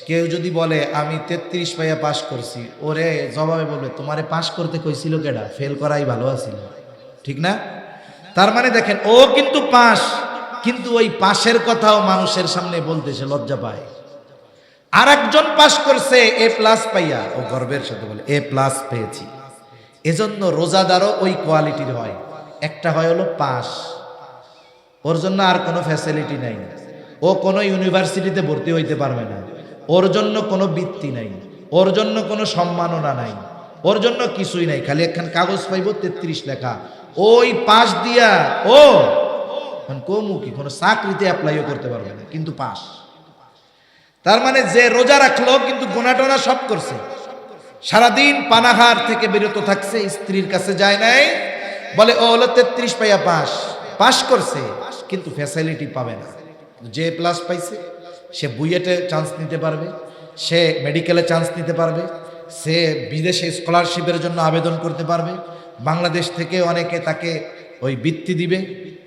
কেউ যদি বলে আমি 33 পাইয়া পাস করছি, ওরে জবাবে বলবে, তোমারে পাস করতে কইছিল কেডা? ফেল করাই ভালো আছিল, ঠিক না? তার মানে দেখেন, ও কিন্তু পাস, কিন্তু ওই পাশের কথাও মানুষের সামনে বলতে সে লজ্জা পায়। আর একজন পাস করছে A+ পাইয়া, ও গর্বের সাথে বলে A+ পেয়েছি। এজন্য রোজাদারও ওই কোয়ালিটির হয়। একটা হয় হলো পাস, ওর জন্য আর কোনো ফ্যাসিলিটি নাই, ও কোনো ইউনিভার্সিটিতে ভর্তি হইতে পারবে না, ওর জন্য কোনো বৃত্তি নাই, ওর জন্য কোনো সম্মাননা নাই, ওর জন্য কিছুই নাই, খালি একখান কাগজ পাইব 33 লেখা। ওই পাস দিয়া ও কমুখী কোনো চাকরিতে অ্যাপ্লাইও করতে পারবে না, কিন্তু পাস। তার মানে যে রোজা রাখলো কিন্তু গোনাটোনা সব করছে, সারাদিন পানাহার থেকে বিরত থাকছে, স্ত্রীর কাছে যায় নাই, বলে ও হলো 33 পাইয়া পাস, পাস করছে, কিন্তু ফ্যাসিলিটি পাবে না। যে A+ পাইছে, সে বুয়েটে চান্স নিতে পারবে, সে মেডিকেলে চান্স নিতে পারবে, সে বিদেশে স্কলারশিপের জন্য আবেদন করতে পারবে, বাংলাদেশ থেকে অনেকে তাকে ওই বৃত্তি দিবে,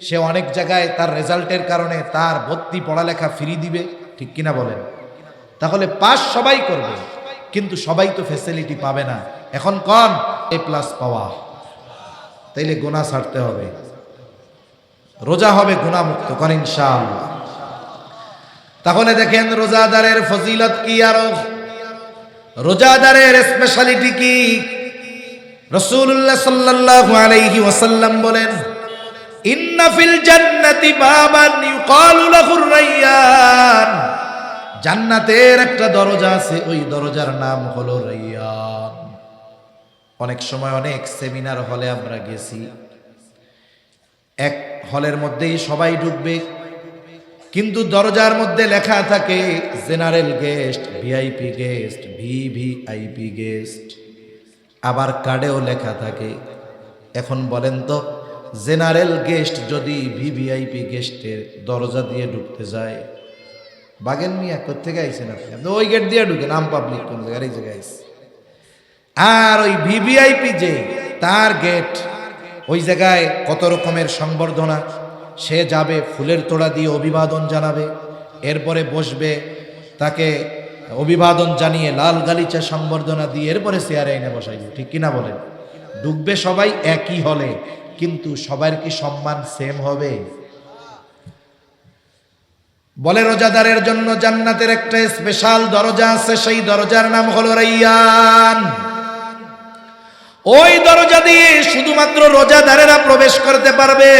সে অনেক জায়গায় তার রেজাল্টের কারণে তার ভর্তি পড়ালেখা ফ্রি দিবে, ঠিক কিনা বলেন? তাহলে পাস সবাই করবে, কিন্তু সবাই তো ফ্যাসিলিটি পাবে না। এখন কোন A+ পাওয়া, তাইলে গুনাহ ছাড়তে হবে, রোজা হবে গুনাহমুক্ত, কোন ইনশাআল্লাহ। তাহলে দেখেন রোজাদারের ফজিলত কি, আরো রোজাদারের স্পেশালিটি কি? রাসূলুল্লাহ সাল্লাল্লাহু আলাইহি ওয়াসাল্লাম বলেন, ইন্না ফিল জান্নাতি বাবান ইউকালু লাহুর রায়্যান, জান্নাতের একটা দরজা আছে, ওই দরজার নাম হলো রায়্যান। অনেক সময় অনেক সেমিনার হলে আমরা গেছি, এক হলের মধ্যেই সবাই ঢুকবে, কিন্তু দরজার মধ্যে লেখা থাকে general guest, VIP guest, VVIP guest, আবার কার্ডেও লেখা থাকে। এখন বলেন তো, জেনারেল গেস্ট যদি ভিভিআইপি গেস্টের দরজা দিয়ে ঢুকতে যায়, বাগেন মিয়া কোথেকে আইছেন আপনি? ওই গেট দিয়ে ঢুকেন, আম পাবলিক কোন জায়গায় এই জায়গায় আইছে। আর ওই ভিভিআইপি যে তার গেট, ওই জায়গায় কত রকমের সংবর্ধনা, সে যাবে, ফুলের তোড়া দিয়ে অভিবাদন জানাবে, এরপরে বসবে, তাকে অভিবাদন জানিয়ে লাল গালিচা সংবর্ধনা দিয়ে এরপরে চেয়ারে এনে বসাইবে। ঠিক কিনা বলেন? ডুববে সবাই একই হলে, কিন্তু সবার কি সম্মান সেম হবে? বলে রোজাদারের জন্য জান্নাতের একটা স্পেশাল দরজা আছে, সেই দরজার নাম হলো রাইয়ান। ওই দরজা দিয়ে শুধুমাত্র রোজাদারেরা প্রবেশ করতে পারবে।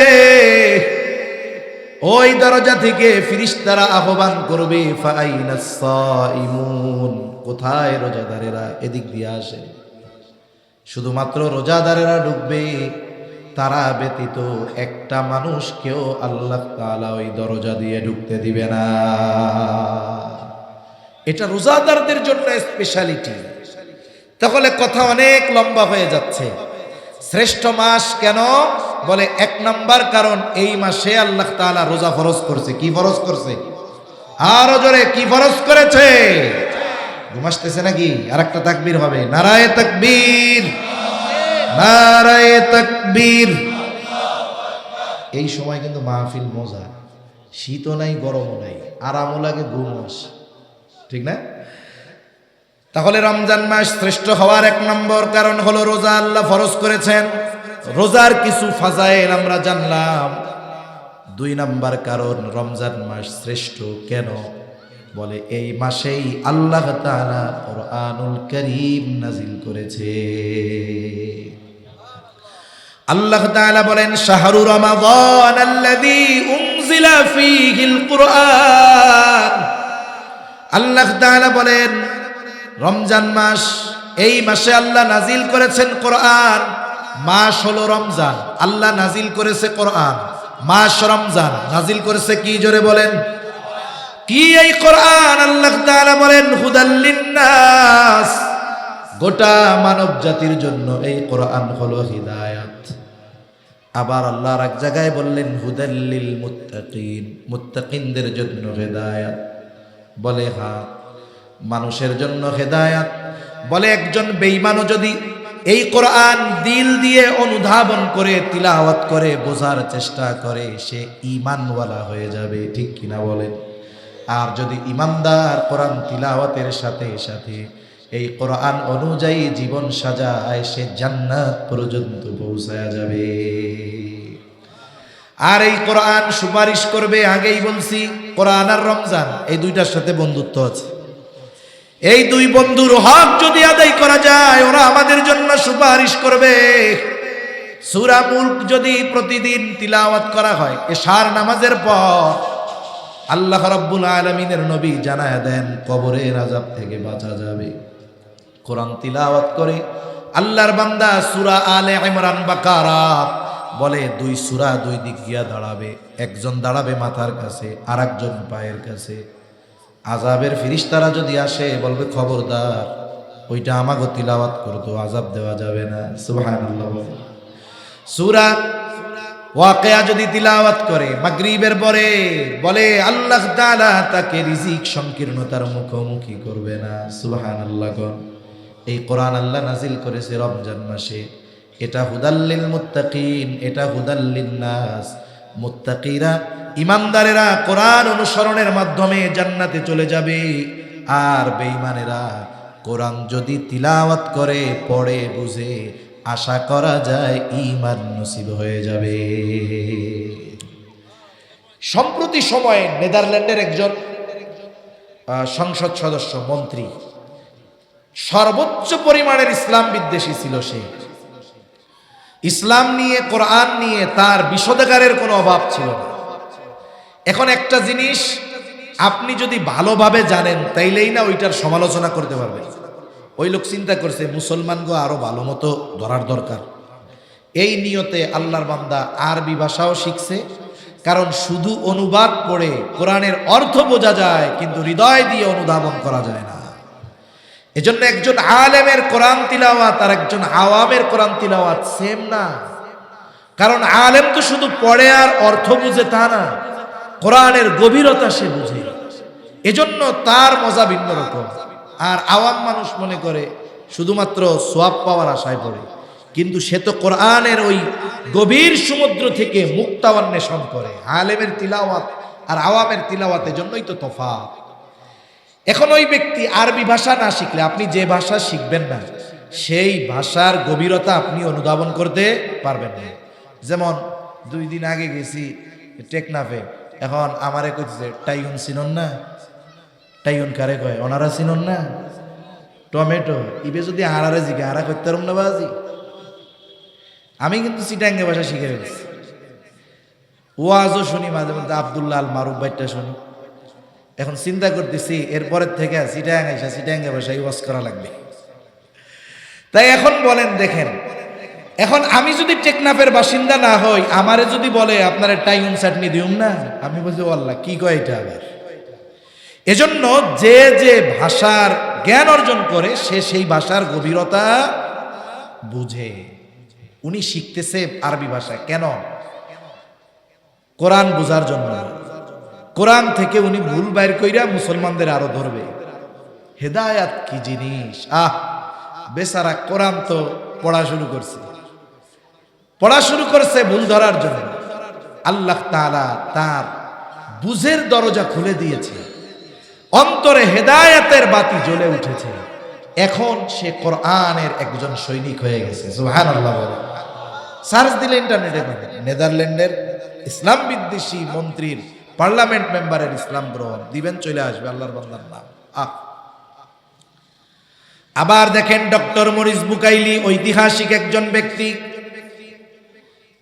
ওই দরজা থেকে ফেরেশতারা আহ্বান করবে, ফাআইনাস সাইমুন, কোথায় রোজাদারেরা? এদিক দিয়ে আসে। শুধুমাত্র রোজাদারেরা ঢুকবে, তারা ব্যতীত একটা মানুষকেও আল্লাহ তাআলা ওই দরজা দিয়ে ঢুকতে দিবে না। এটা রোজাদারদের জন্য স্পেশালিটি। তাহলে কথা অনেক লম্বা হয়ে যাচ্ছে। শ্রেষ্ঠ মাস কেন? বলে এক নাম্বার কারণ এই মাসে আল্লাহ তাআলা রোজা ফরজ করছে। কি ফরজ করছে? আরো জোরে, কি ফরজ করেছে? ঘুম আসতেছে নাকি? আর একটা তাকবীর হবে, নারায়ে তাকবীর, নারায়ে তাকবীর। এই সময় কিন্তু মাহফিল মজা, শীতও নাই গরমও নাই, আরামও লাগে, ঘুমও আসে, ঠিক না? তাহলে রমজান মাস শ্রেষ্ঠ হওয়ার এক নম্বর কারণ হলো রোজা আল্লাহ ফরজ করেছেন। রোজার কিছু ফাজাইল আমরা জানলাম। দুই নাম্বার কারণ রমজান মাস শ্রেষ্ঠ কেন? বলে এই মাসেই আল্লাহ তাআলা কুরআনুল কারীম নাজিল করেছে। আল্লাহ তাআলা বলেন, শাহরু রমাদান আল্লাযী উনজিলা ফীহিল কুরআন। আল্লাহ তাআলা বলেন রমজান মাস, এই মাসে আল্লাহ নাজিল করেছেন কোরআন। মাস হলো রমজান, আল্লাহ নাজিল করেছে কোরআন। মাস রমজান, নাজিল করেছে কি? জোরে বলেন, কি এই কোরআন? আল্লাহ তাআলা বলেন হুদাল লিন্নাস, গোটা মানব জাতির জন্য এই কোরআন হলো হিদায়াত। আবার আল্লাহ এক জায়গায় বললেন হুদাল লিল মুত্তাকিন, মুত্তাকিনদের জন্য হিদায়াত। বলে হ্যাঁ, মানুষের জন্য হেদায়াত। বলে একজন বেঈমানও যদি এই কোরআন দিল দিয়ে অনুধাবন করে, তিলাওয়াত করে, বোঝার চেষ্টা করে, সে ঈমানওয়ালা হয়ে যাবে। ঠিক কিনা বলেন? আর যদি ঈমানদার কোরআন তিলাওয়াতের সাথে সাথে এই কোরআন অনুযায়ী জীবন সাজায়, সে জান্নাত পর্যন্ত পৌঁছায়া যাবে। আর এই কোরআন সুপারিশ করবে। আগেই বলছি, কোরআন আর রমজান এই দুইটার সাথে বন্ধুত্ব আছে। এই দুই বন্ধুর হক যদি আদায় করা যায়, ওরা আমাদের জন্য সুপারিশ করবে। সূরা মুলক যদি প্রতিদিন তিলাওয়াত করা হয় এশার নামাজের পর, আল্লাহ রাব্বুল আলামিনের নবী জানায়া দেন কবরের আযাব থেকে বাঁচা যাবে। কোরআন তিলাওয়াত করে আল্লাহর বান্দা সূরা আলে ইমরান, বাকারা, বলে দুই সূরা দুই দিক গিয়া দাঁড়াবে। একজন দাঁড়াবে মাথার কাছে, আর একজন পায়ের কাছে। আযাবের ফেরেশতারা যদি আসে, বলবে খবরদার, ওইটা আমাকে তিলাওয়াত করতো, আযাব দেওয়া যাবে না। সুবহানাল্লাহ। সূরা ওয়াকিয়া যদি তিলাওয়াত করে মাগরিবের পরে, বলে আল্লাহ তাআলা তাকে রিজিক সংকীর্ণতার মুখোমুখি করবে না। সুবহানাল্লাহ। এই কোরআন আল্লাহ নাজিল করেছে রমজান মাসে। এটা হুদাল লিল মুত্তাকিন, এটা হুদাল লিন্নাস। মুত্তাকিরা, ইমানদারেরা কোরআন অনুসরণের মাধ্যমে জান্নাতে চলে যাবে। আর বেঈমানেরা কোরআন যদি তিলাওয়াত করে, পড়ে, বুঝে, আশা করা যায় ঈমান নসিব হয়ে যাবে। সম্প্রতি সময়ে নেদারল্যান্ডের একজন সংসদ সদস্য, মন্ত্রী, সর্বোচ্চ পরিমাণের ইসলাম বিদ্বেষী ছিল। সে ইসলাম নিয়ে, কোরআন নিয়ে তার বিষোদাগারের কোনো অভাব ছিল না। এখন একটা জিনিস আপনি যদি ভালোভাবে জানেন, তাইলেই না ওইটার সমালোচনা করতে পারবেন। ওই লোক চিন্তা করছে মুসলমানগো আরো ভালো মতো ধরার দরকার। এই নিয়তে আল্লাহর বান্দা আরবি ভাষাও শিখছে। কারণ শুধু অনুবাদ পড়ে কোরআনের অর্থ বোঝা যায়, কিন্তু হৃদয় দিয়ে অনুধাবন করা যায় না। এজন্য একজন আলেমের কোরআন তিলাওয়াত আর একজন আওয়ামের কোরআন তিলাওয়াত সেম না। কারণ আলেম তো শুধু পড়ে আর অর্থ বুঝে তা না, কোরআনের গভীরতা সে বুঝে। এজন্য তার মজা ভিন্ন রকম। আর আওয়াম মানুষ মনে করে শুধুমাত্র সোয়াব পাওয়ার আশায় পড়ে, কিন্তু সে তো কোরআনের ওই গভীর সমুদ্র থেকে মুক্তা অন্বেষণ করে। আলেমের তিলাওয়াত আর আওয়ামের তিলাওয়াতের জন্যই তো তফাৎ। এখন ওই ব্যক্তি আরবি ভাষা না শিখলে আপনি যে ভাষা শিখবেন না সেই ভাষার গভীরতা আপনি অনুধাবন করতে পারবেন না। যেমন 2 দিন আগে গেছি টেকনাফে, এখন আমারে কইতেছে টাইউন চিনন না? টাইউন কারে কয়? ওনারা চিনন না? টমেটো ইবে যদি আড়ারে জিগে আড়া করতে পারুম না বাজি। আমি কিন্তু চিটাঙ্গে ভাষা শিখে ফেলছি। ওয়াজও শুনি মাঝে মধ্যে, আব্দুল্লাহ আল মারুফ ভাইটা শুনি। এখন চিন্তা করতেছি এরপরের থেকে চিটাঙ্গে ভাষায় ওয়াজ করা লাগবে। তাই এখন বলেন, দেখেন, এখন আমি যদি টেকনাফের বাসিন্দা না হই, আমারে যদি বলে আপনারা টাইউন চাটনি দিউম না, আমি বলছি আল্লাহ কি কয় এটা আবার। এজন্য যে যে ভাষার জ্ঞান অর্জন করে সে সেই ভাষার গভীরতা বুঝে। উনি শিখতেছে আরবি ভাষা কেন? কোরআন বুঝার জন্য। কোরআন থেকে উনি ভুল বাইর কইরা মুসলমানদের আরো ধরবে। হেদায়াত কি জিনিস! বেচারা কোরআন তো পড়া শুরু করছে ভুল ধরার জন্য। আল্লাহ তাআলা তার বুঝের দরজা খুলে দিয়েছে, অন্তরে হেদায়েতের বাতি জ্বলে উঠেছে। এখন সে কোরআনের একজন সৈনিক হয়ে গেছে। সুবহানাল্লাহ। সার্চ দিলে ইন্টারনেটে নেদারল্যান্ডের ইসলাম বিদ্বেষী মন্ত্রীর পার্লামেন্ট মেম্বারের ইসলাম গ্রহণ দিবেন, চলে আসবে আল্লাহর বান্দার নাম। আবার দেখেন ডক্টর মরিস বুকাইলি, ঐতিহাসিক একজন ব্যক্তি,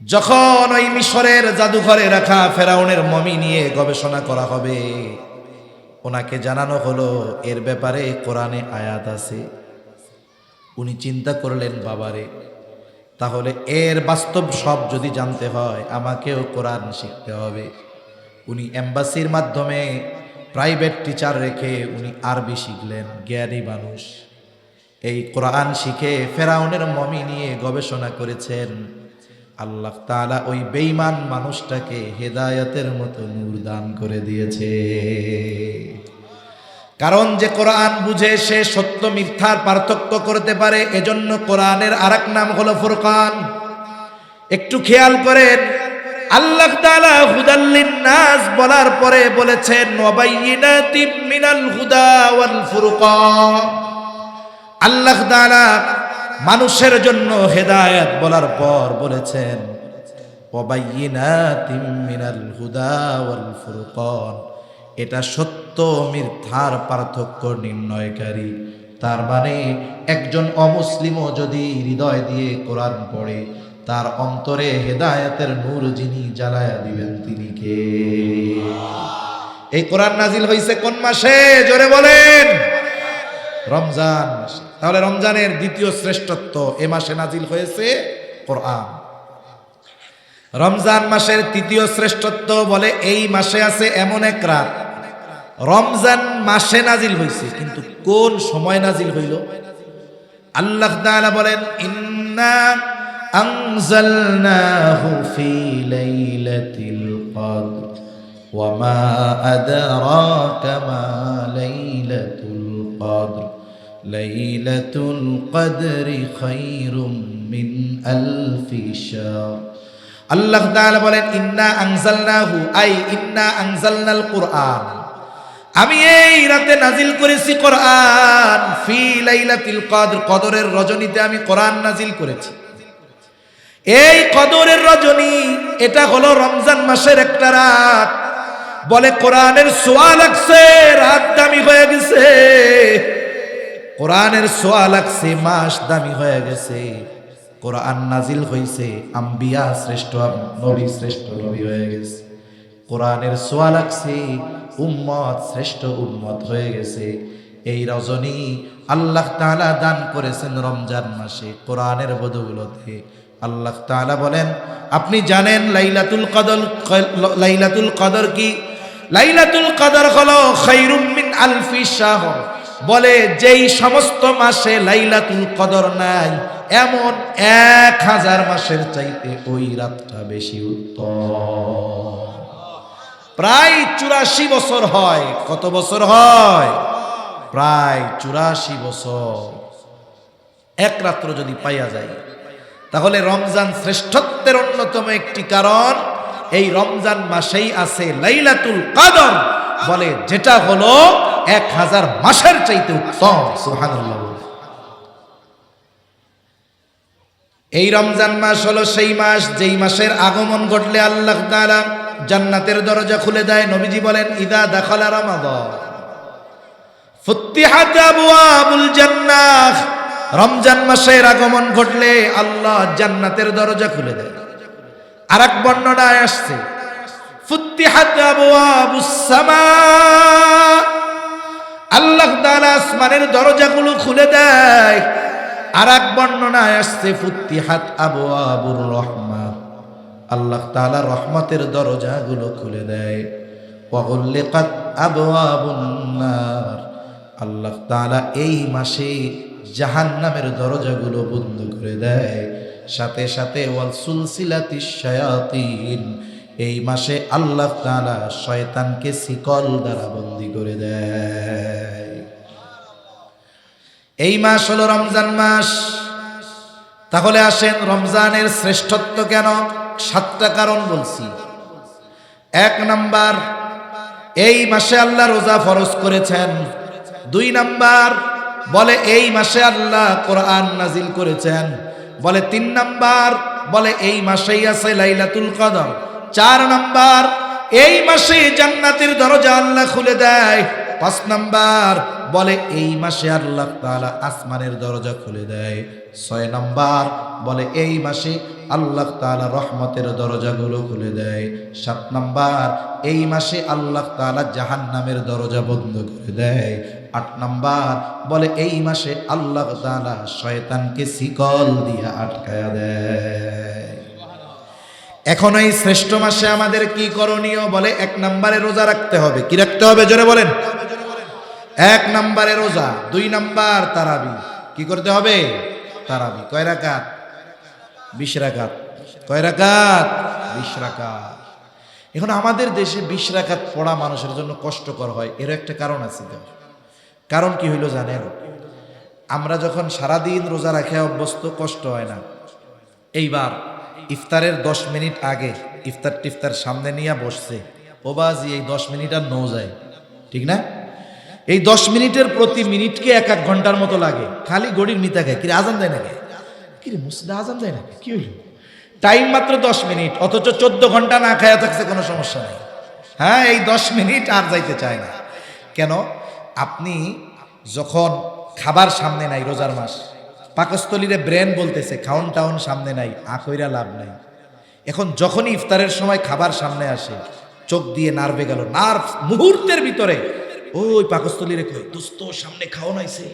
যখন ওই মিশরের জাদুঘরে রাখা ফেরাউনের মমি নিয়ে গবেষণা করা হবে, ওনাকে জানানো হলো এর ব্যাপারে কোরআনে আয়াত আছে। উনি চিন্তা করলেন, বাবারে, তাহলে এর বাস্তব সব যদি জানতে হয় আমাকেও কোরআন শিখতে হবে। উনি এম্বাসির মাধ্যমে প্রাইভেট টিচার রেখে উনি আরবি শিখলেন। জ্ঞানী মানুষ, এই কোরআন শিখে ফেরাউনের মমি নিয়ে গবেষণা করেছেন। আল্লাহ তাআলা ওই বেঈমান মানুষটাকে হেদায়েতের মতো নূর দান করে দিয়েছে। কারণ যে কোরআন বুঝে সে সত্য মিথ্যার পার্থক্য করতে পারে। এজন্য কোরআনের আরেক নাম হলো ফুরকান। একটু খেয়াল করেন, আল্লাহ তাআলা হুদাল লিন-নাস বলার পরে বলেছেন ওয়াবাইয়িনাতিম মিনাল হুদা ওয়াল ফুরকান। আল্লাহ তাআলা মানুষের জন্য হেদায়েত বলার পর বলেছেন ওয়াবাইয়িনাতিম মিনাল হুদা ওয়াল ফুরকান। এটা সত্য মিথ্যার পার্থক্য নির্ণয়কারী। তার মানে একজন অমুসলিমও যদি হৃদয় দিয়ে কোরআন পড়ে, তার অন্তরে হেদায়েতের নূর যিনি জ্বালায়া দিবেন তিনি কে? এই কোরআন নাজিল হয়েছে কোন মাসে? জোরে বলেন। রমজান মাসে। তাহলে রমজানের দ্বিতীয় শ্রেষ্ঠত্ব এ মাসে নাজিল হয়েছে কোরআন। রমজান মাসের তৃতীয় শ্রেষ্ঠত্ব বলে এই মাসে আছে এমন এক রাত। রমজান মাসে নাজিল হয়েছে, কিন্তু কোন সময় নাজিল হইল? আল্লাহ তাআলা বলেন ইন্না আনজালনাহু ফি লাইলাতিল কদর ওয়া মা আদরাকা মা লাইলাতুল কদর লাইলাতুল কদরি খায়রুম মিন আলফি শাহর। আল্লাহ তাআলা বলেন ইন্না আনজালনাহু, আই ইন্না আনজালনাল কুরআন, আমি এই রাতে নাজিল করেছি কোরআন। ফি লাইলাতিল কদর, কদরের রজনীতে আমি কোরআন নাজিল করেছি। এই কদরের রজনী এটা হলো রমজান মাসের একটা রাত। বলে কোরআনের ছোঁয়া লাগছে, রাত দামি হয়ে গেছে। কোরআনের ছোঁয়া লাগছে, মাস দামি হয়ে গেছে। কোরআন নাজিল হইছে, আম্বিয়া শ্রেষ্ঠ নবী শ্রেষ্ঠ নবী হয়ে গেছে। কোরআনের ছোঁয়া লাগছে, উম্মত শ্রেষ্ঠ উম্মত হয়ে গেছে। এই রজনী আল্লাহ তাআলা দান করেছেন রমজান মাসে কোরআনের বদৌলতে। আল্লাহ তাআলা বলেন, আপনি জানেন লাইলাতুল কদর, লাইলাতুল কদর কি? লাইলাতুল কদর হলো খায়রুম মিন আলফি শাহর। বলে যেই সমস্ত মাসে লাইলাতুল কদর নাই, এমন 1000 মাসের চাইতে ওই রাতটা বেশি উত্তম। প্রায় 84 বছর হয়। কত বছর হয়? প্রায় 84 বছর। এক রাত্র যদি পাইয়া যায়, তাহলে রমজান শ্রেষ্ঠত্বের অন্যতম একটি কারণ, এই রমজান মাসেই আছে লাইলাতুল কদর, বলে যেটা হলো 1000 মাসের চাইতে উত্তম। সুবহানাল্লাহ। এই রমজান মাস হলো সেই মাস যেই মাসের আগমন ঘটলে আল্লাহ তাআলা জান্নাতের দরজা খুলে দেয়। নবীজি বলেন, ইদা দাখালা রমাদান ফুতিহাত আবওয়াবুল জান্নাহ। রমজান মাসের আগমন ঘটলে আল্লাহ জান্নাতের দরজা খুলে দেয়। আরেক বর্ণনায় আসছে ফুতিহাত আবওয়াবুস সামা, আল্লাহ তাআলা আসমানের দরজাগুলো খুলে দেয়। আরেক বর্ণনায় আসছে ফুতিহাত আবওয়াবুর রহমা, আল্লাহ তাআলা রহমতের দরজাগুলো খুলে দেয়। ওয়া গুলিকাত আবওয়াবুন নার, আল্লাহ তাআলা এই মাসে জাহান্নামের দরজাগুলো বন্ধ করে দেয়। সাথে সাথে ওয়াল সুলসিলাতিশ শায়াতিন, এই মাসে আল্লাহ তাআলা শয়তানকে শিকল দ্বারা বন্দী করে দেয়। এই মাস হলো রমজান মাস। তাহলে আসেন রমজানের শ্রেষ্ঠত্ব কেন? 7টা কারণ বলছি। 1 নাম্বার, এই মাসে আল্লাহ রোজা ফরজ করেছেন। 2 নাম্বার, বলে এই মাসে আল্লাহ কোরআন নাজিল করেছেন। বলে 3 নাম্বার, বলে এই মাসেই আছে লাইলাতুল কদর। 4 নাম্বার, এই মাসে জান্নাতের দরজা আল্লাহ খুলে দেয়। 5 নাম্বার, বলে এই মাসে আল্লাহ তাআলা আসমানের দরজা খুলে দেয়। 6 নাম্বার, বলে এই মাসে আল্লাহ তাআলা রহমতের দরজাগুলো খুলে দেয়। 7 নাম্বার, এই মাসে আল্লাহ তাআলা জাহান্নামের দরজা বন্ধ করে দেয়। 8 নাম্বার, বলে এই মাসে আল্লাহ তাআলা শয়তানকে শিকল দিয়ে আটকায়া দেয়। এখন এই শ্রেষ্ঠ মাসে আমাদের কি করণীয়? বলে 1 নম্বরে রোজা রাখতে হবে। কি রাখতে হবে জোরে বলেন? 1 নম্বরে রোজা। 2 নাম্বার তারাবি। কি করতে হবে? তারাবি। কয় রাকাত? 20 রাকাত। কয় রাকাত? 20 রাকাত। এখন আমাদের দেশে 20 রাকাত পড়া মানুষের জন্য কষ্টকর হয়, এর একটা কারণ আছে। কারণ কি হইল জানেন? আমরা যখন সারাদিন রোজা রাখে অভ্যস্ত, কষ্ট হয় না। এইবার ইফতারের 10 মিনিট আগে ইফতার টিফতার সামনে নিয়ে বসছে, ও বাজি এই 10 মিনিট আর নো যায়, ঠিক না? এই 10 মিনিটের প্রতি মিনিটকে 1-1 ঘন্টার মতো লাগে। খালি গড়ির মিতা খায়, কিরে আজান দেয় নাকি? কিরে মুসলিম আজান দেয় নাকি? কি হইল? টাইম মাত্র 10 মিনিট, অথচ 14 ঘন্টা না খায়া থাকছে, কোনো সমস্যা নেই। হ্যাঁ, এই 10 মিনিট আর যাইতে চায় না। কেন? আপনি যখন খাবার সামনে নাই, রোজার মাস, পাকস্থলীরে ব্রেন বলতেছে খাউন টাউন সামনে নাই, আখইরা লাভ নাই। এখন যখনই ইফতারের সময় খাবার সামনে আসে, চোখ দিয়ে নার্ভে গেল, নার্ভ মুহূর্তের ভিতরে ওই পাকস্থলীরে কই দোস্ত সামনে খাওন আইছে,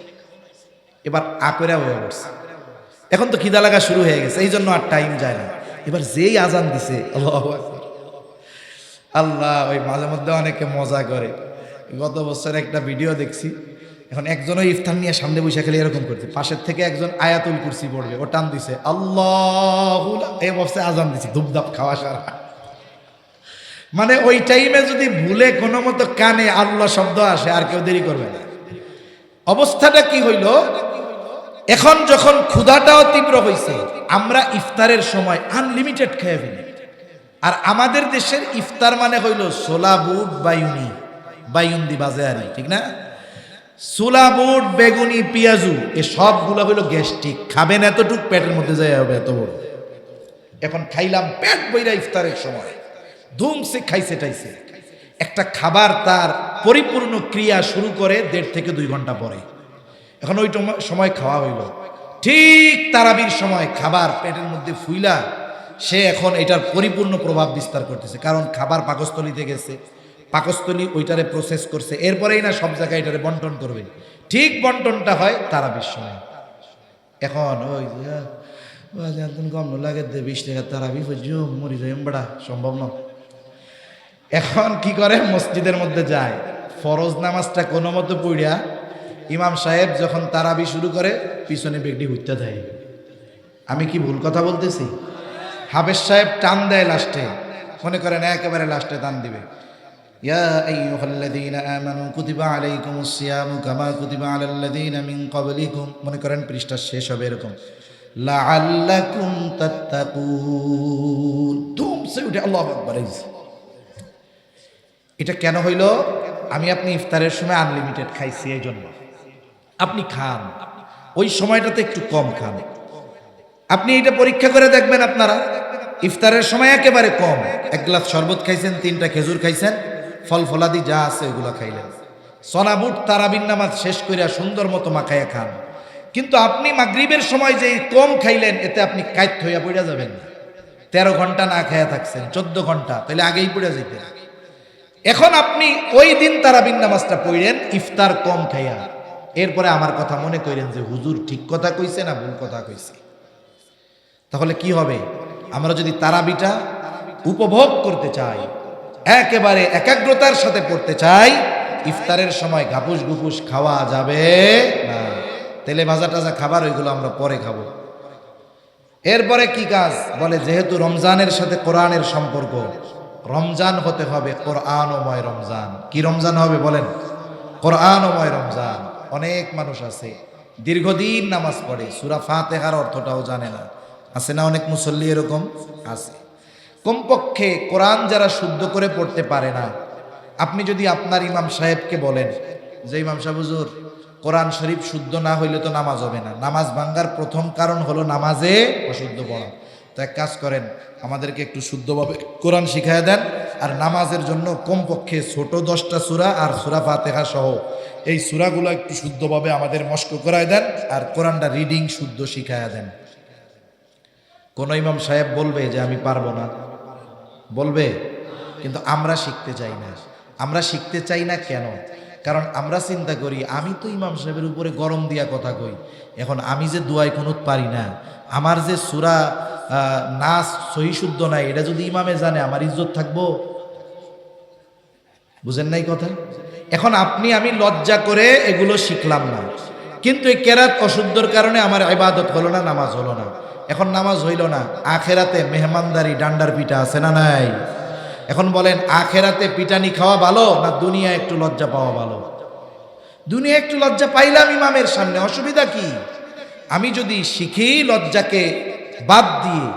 এবার আকইরা হয়ে পড়ছে। এখন তো খিদা লাগা শুরু হয়ে গেছে, এই জন্য আর টাইম যায় না। এবার যেই আজান দিছে, আল্লাহু আকবার, আল্লাহ, ওই মাঝে মধ্যে অনেকে মজা করে। গত বছর একটা ভিডিও দেখছি, এখন একজনও ইফতার নিয়ে সামনে বসে খেলে এরকম করছে, পাশের থেকে একজন আয়াতুল কুরসি পড়বে, ও টান দিছে আল্লাহু, এই বছর আজান দিছে, ধূপধাপ খাওয়া সারা। মানে ওই টাইমে যদি ভুলে কোনো মতো কানে আল্লাহ শব্দ আসে, আর কেউ দেরি করবে না। অবস্থাটা কি হইল? এখন যখন ক্ষুধাটাও তীব্র হয়েছে, আমরা ইফতারের সময় আনলিমিটেড খেয়ে ফেলি। আর আমাদের দেশের ইফতার মানে হইল ছোলা বুট বাইউনি, বাইউন্দি বাজে আর, ঠিক না? ছোলা বুট বেগুনি পেঁয়াজু, এ সবগুলো হইল গ্যাস্ট্রিক, খাবেন এতটুক পেটের মধ্যে যায় হবে এত বড়। এখন খাইলাম পেট বইরা ইফতারের সময়, ধুমসে খাইছে টাইছে। একটা খাবার তার পরিপূর্ণ ক্রিয়া শুরু করে 1.5 থেকে 2 ঘন্টা পরে। এখন ওই সময় খাওয়া হইল, ঠিক তারাবির সময় খাবার পেটের মধ্যে ফুইলা সে এখন এটার পরিপূর্ণ প্রভাব বিস্তার করতেছে, কারণ খাবার পাকস্থলীতে গেছে, পাকস্থলী ওইটারে প্রসেস করছে, এরপরেই না সব জায়গায় এটারে বন্টন করবে। ঠিক বন্টনটা হয় তারাবির সময়। এখন ওই কম লাগে 20 টাকা তারাবি মরি যায়, বড়া সম্ভব না। এখন কি করে? মসজিদের মধ্যে যায়, ফরজ নামাজটা কোনো মতো পড়িয়া ইমাম সাহেব যখন তারাবি শুরু করে পিছনে বেগটি হুইতে দেয়। আমি কি ভুল কথা বলতেছি? হাফেজ সাহেব টান দেয় লাস্টে, মনে করেন একেবারে লাস্টে টান দিবে, ইয়া আইয়ুহাল্লাযীনা আমানু কুতিবা আলাইকুমুস সিয়ামু কামা কুতিবা আলাল্লাযীনা মিন ক্বাবলিকুম, মনে করেন পৃষ্ঠা শেষ হবে এরকম, লাআল্লাকুম তাত্তাকুন। ধুম সে উঠে আল্লাহু আকবার। এটা কেন হইল? আমি আপনি ইফতারের সময় আনলিমিটেড খাইছি, এই জন্য। আপনি খান, ওই সময়টাতে একটু কম খান। আপনি এটা পরীক্ষা করে দেখবেন, আপনারা ইফতারের সময় একেবারে কম, এক গ্লাস শরবত খাইছেন, 3টা খেজুর খাইছেন, ফল ফলাদি যা আছে ওইগুলো খাইলেন, সনাবুট তারাবির নামাজ শেষ করিয়া সুন্দর মতো মাখাইয়া খান। কিন্তু আপনি মাগরিবের সময় যে কম খাইলেন, এতে আপনি কাইত হইয়া পড়া যাবেন না। 13 ঘন্টা না খাইয়া থাকছেন, 14 ঘন্টা, তাহলে আগেই পড়া যেতেন। এখন আপনি ওই দিন তারাবির নামাজটা পড়লেন ইফতার কম খাইয়া, এরপরে আমার কথা মনে করেন যে হুজুর ঠিক কথা কইছে না ভুল কথা কইছে। তাহলে কি হবে? আমরা যদি তারাবিটা উপভোগ করতে চাই, একেবারে একাগ্রতার সাথে পড়তে চাই, ইফতারের সময় ঘাপুস ঘুপুস খাওয়া যাবে না। তেলে ভাজা টাজা খাবার ওইগুলো আমরা পরে খাবো। এরপরে কি কাজ? বলে যেহেতু রমজানের সাথে কোরআনের সম্পর্ক, রমজান হতে হবে কোরআনময় রমজান। কি রমজান হবে বলেন? কোরআনময় রমজান। অনেক মানুষ আছে দীর্ঘদিন নামাজ পড়ে, সূরা ফাতিহার অর্থটাও জানে না। আছে না অনেক মুসল্লি এরকম আছে? কমপক্ষে কোরআন যারা শুদ্ধ করে পড়তে পারে না, আপনি যদি আপনার ইমাম সাহেবকে বলেন যে ইমাম সাহেব হুজুর, কোরআন শরীফ শুদ্ধ না হইলে তো নামাজ হবে না, নামাজ ভাঙ্গার প্রথম কারণ হলো নামাজে অশুদ্ধ পড়া, তো এক কাজ করেন, আমাদেরকে একটু শুদ্ধভাবে কোরআন শিখাইয়া দেন, আর নামাজের জন্য কমপক্ষে ছোট 10টা সূরা আর সূরা ফাতিহা সহ এই সূরাগুলো একটু শুদ্ধভাবে আমাদের মস্ক করায় দেন, আর কোরআনটা রিডিং শুদ্ধ শিখাইয়া দেন। কোন ইমাম সাহেব বলবে যে আমি পারবো না? বলবে? কিন্তু আমরা শিখতে চাই না। আমরা শিখতে চাই না কেন? কারণ আমরা চিন্তা করি আমি তো ইমাম সাহেবের উপরে গরম দিয়া কথা কই, এখন আমি যে দুয়ায় কুনুত পারি না, আমার যে সূরা নাস সহি শুদ্ধ নাই, এটা যদি ইমামে জানে আমার ইজ্জত থাকবো? বুঝেন নাই কথা? এখন আপনি আমি লজ্জা করে এগুলো শিখলাম না, কিন্তু এই কেরাত অশুদ্ধর কারণে আমার ইবাদত হলো না, নামাজ হলো না। এখন নামাজ হইল না, আখেরাতে মেহমানদারি ডান্ডার পিঠা আছে না নাই? এখন বলেন আখেরাতে পিটানি খাওয়া ভালো না দুনিয়া একটু লজ্জা পাওয়া ভালো? দুনিয়া একটু লজ্জা পাইলাম ইমামের সামনে, অসুবিধা কি? আমি যদি শিখি লজ্জাকে বাদ দিয়ে,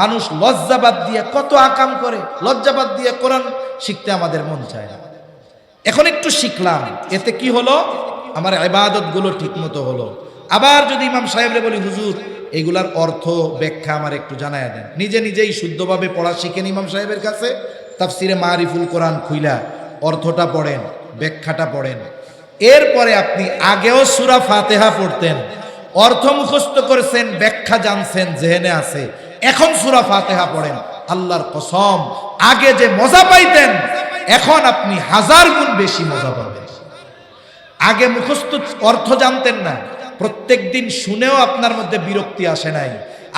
মানুষ লজ্জা বাদ দিয়ে কত আকাম করে, লজ্জা বাদ দিয়ে কোরআন শিখতে আমাদের মন চায় না। এখন একটু শিখলাম, এতে কি হলো? আমার ইবাদত গুলো ঠিক মতো হলো। আবার যদি ইমাম সাহেবরে বলি হুজুর এগুলার অর্থ ব্যাখ্যা আমার একটু জানায়া দেন, নিজে নিজেই শুদ্ধভাবে পড়া শিখেন ইমাম সাহেবের কাছে, তাফসিরে মারিফুল কোরআন খুইলা অর্থটা পড়েন, ব্যাখ্যাটা পড়েন। এরপরে আপনি আগেও সূরা ফাতিহা পড়তেন, অর্থ মুখস্থ করেছেন, ব্যাখ্যা জানছেন, জেহেনে আছে, এখন সূরা ফাতিহা পড়েন, আল্লাহর কসম আগে যে মজা পাইতেন এখন আপনি 1000 গুণ বেশি মজা পাবেন। আগে মুখস্থ অর্থ জানতেন না, প্রত্যেক দিন শুনেও আপনার মধ্যে বিরক্তি আসে নাই,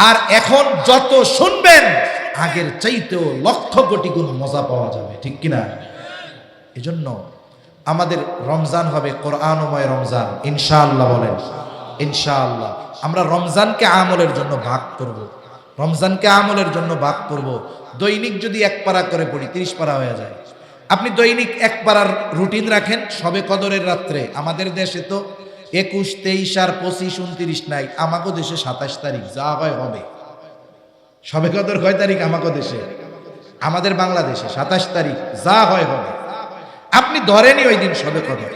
আর এখন যত শুনবেন আগের চাইতেও লক্ষ কোটি গুণ মজা পাওয়া যাবে, ঠিক কিনা? এজন্য আমাদের রমজান হবে কোরআনময় রমজান ইনশাআল্লাহ। বলেন ইনশাআল্লাহ। আমরা রমজানকে আমলের জন্য ভাগ করব, রমজানকে আমলের জন্য ভাগ করব। দৈনিক যদি 1 পারা করে পড়ি 30 পারা হয়ে যায়। আপনি দৈনিক 1 পারার রুটিন রাখেন। সবে কদরের রাত্রে, আমাদের দেশে তো 21, 23 আর 25, 29 নাই, আমাগো দেশে 27 তারিখ, যা হয় হবে। সবে কদর কয় তারিখ আমাগো দেশে? আমাদের বাংলাদেশে 27 তারিখ, যা হয় হবে। আপনি ধরেনই ওই দিন সবে কদর,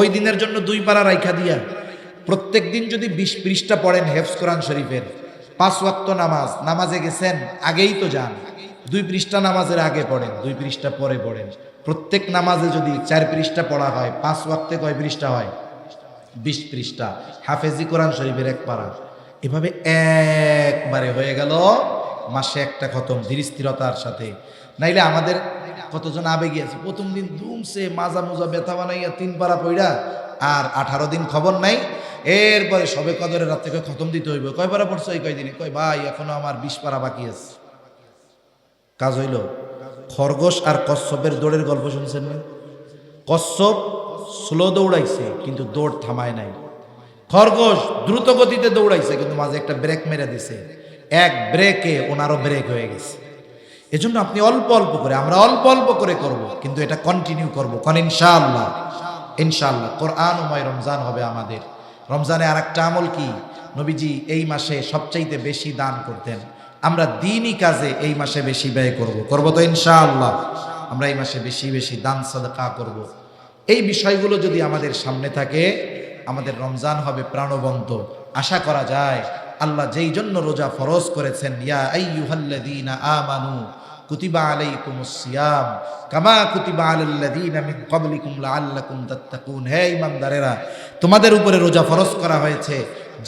ওই দিনের জন্য 2 পারা রাইখা দিয়া প্রত্যেক দিন যদি 20 পৃষ্ঠা পড়েন হেফজ কোরআন শরীফের, 5 ওয়াক্ত নামাজ, নামাজে গেছেন আগেই তো যান, 2 পৃষ্ঠা নামাজের আগে পড়েন, 2 পৃষ্ঠা পরে পড়েন। প্রত্যেক নামাজে যদি 4 পৃষ্ঠা পড়া হয়, 5 ওয়াক্তে কয় পৃষ্ঠা হয়? 20 পৃষ্ঠা। হাফেজি কোরআন শরীফের 1 পারা, এভাবে একবারে হয়ে গেল মাসে একটা খতম, ধীর স্থিরতার সাথে। নাইলে আমাদের কতজন আবেগে আছে, প্রথম দিন ধুমসে মাজা মুজা ব্যথা বানাইয়া 3 পারা পড়া, আর 18 দিন খবর নাই। এরপরে সবে কদরের রাত থেকে খতম দিতে হইব। কয় পারা পড়ছো এই কয়দিনে? কয় ভাই এখনো আমার 20 পারা বাকি আছে। কাজ হইল? খরগোশ আর কচ্ছপের দৌড়ের গল্প শুনছেন না? কচ্ছপ স্লো দৌড়াইছে কিন্তু দৌড় থামায় নাই, খরগোশ দ্রুত গতিতে দৌড়াইছে কিন্তু মাঝে একটা ব্রেক মেরে দিছে, এক ব্রেকে ওনারও ব্রেক হয়ে গেছে। এজন্য আপনি অল্প অল্প করে, আমরা অল্প অল্প করে করব, কিন্তু এটা কন্টিনিউ করব, কোন ইনশাআল্লাহ। ইনশাআল্লাহ কোরআনময় রমজান হবে আমাদের। রমজানে আর একটা আমল কি, নবীজি এই মাসে সবচাইতে বেশি দান করতেন। আমরা দিনই কাজে এই মাসে বেশি ব্যয় করব তো ইনশাআল্লাহ। আমরা এই মাসে বেশি বেশি দান সাদকা করব। এই বিষয়গুলো যদি আমাদের সামনে থাকে, আমাদের রমজান হবে প্রাণবন্ত। আশা করা যায় আল্লাহ যেই জন্য রোজা ফরজ করেছেন, ইয়া আইয়ুহাল্লাযীনা আমানু কুতিবা আলাইকুমুস সিয়াম কামা কুতিবা আলাল্লাযীনা মিন ক্বাবলিকুম লাআল্লাকুম তাত্তাকুন। হে ঈমানদারেরা, তোমাদের উপরে রোজা ফরজ করা হয়েছে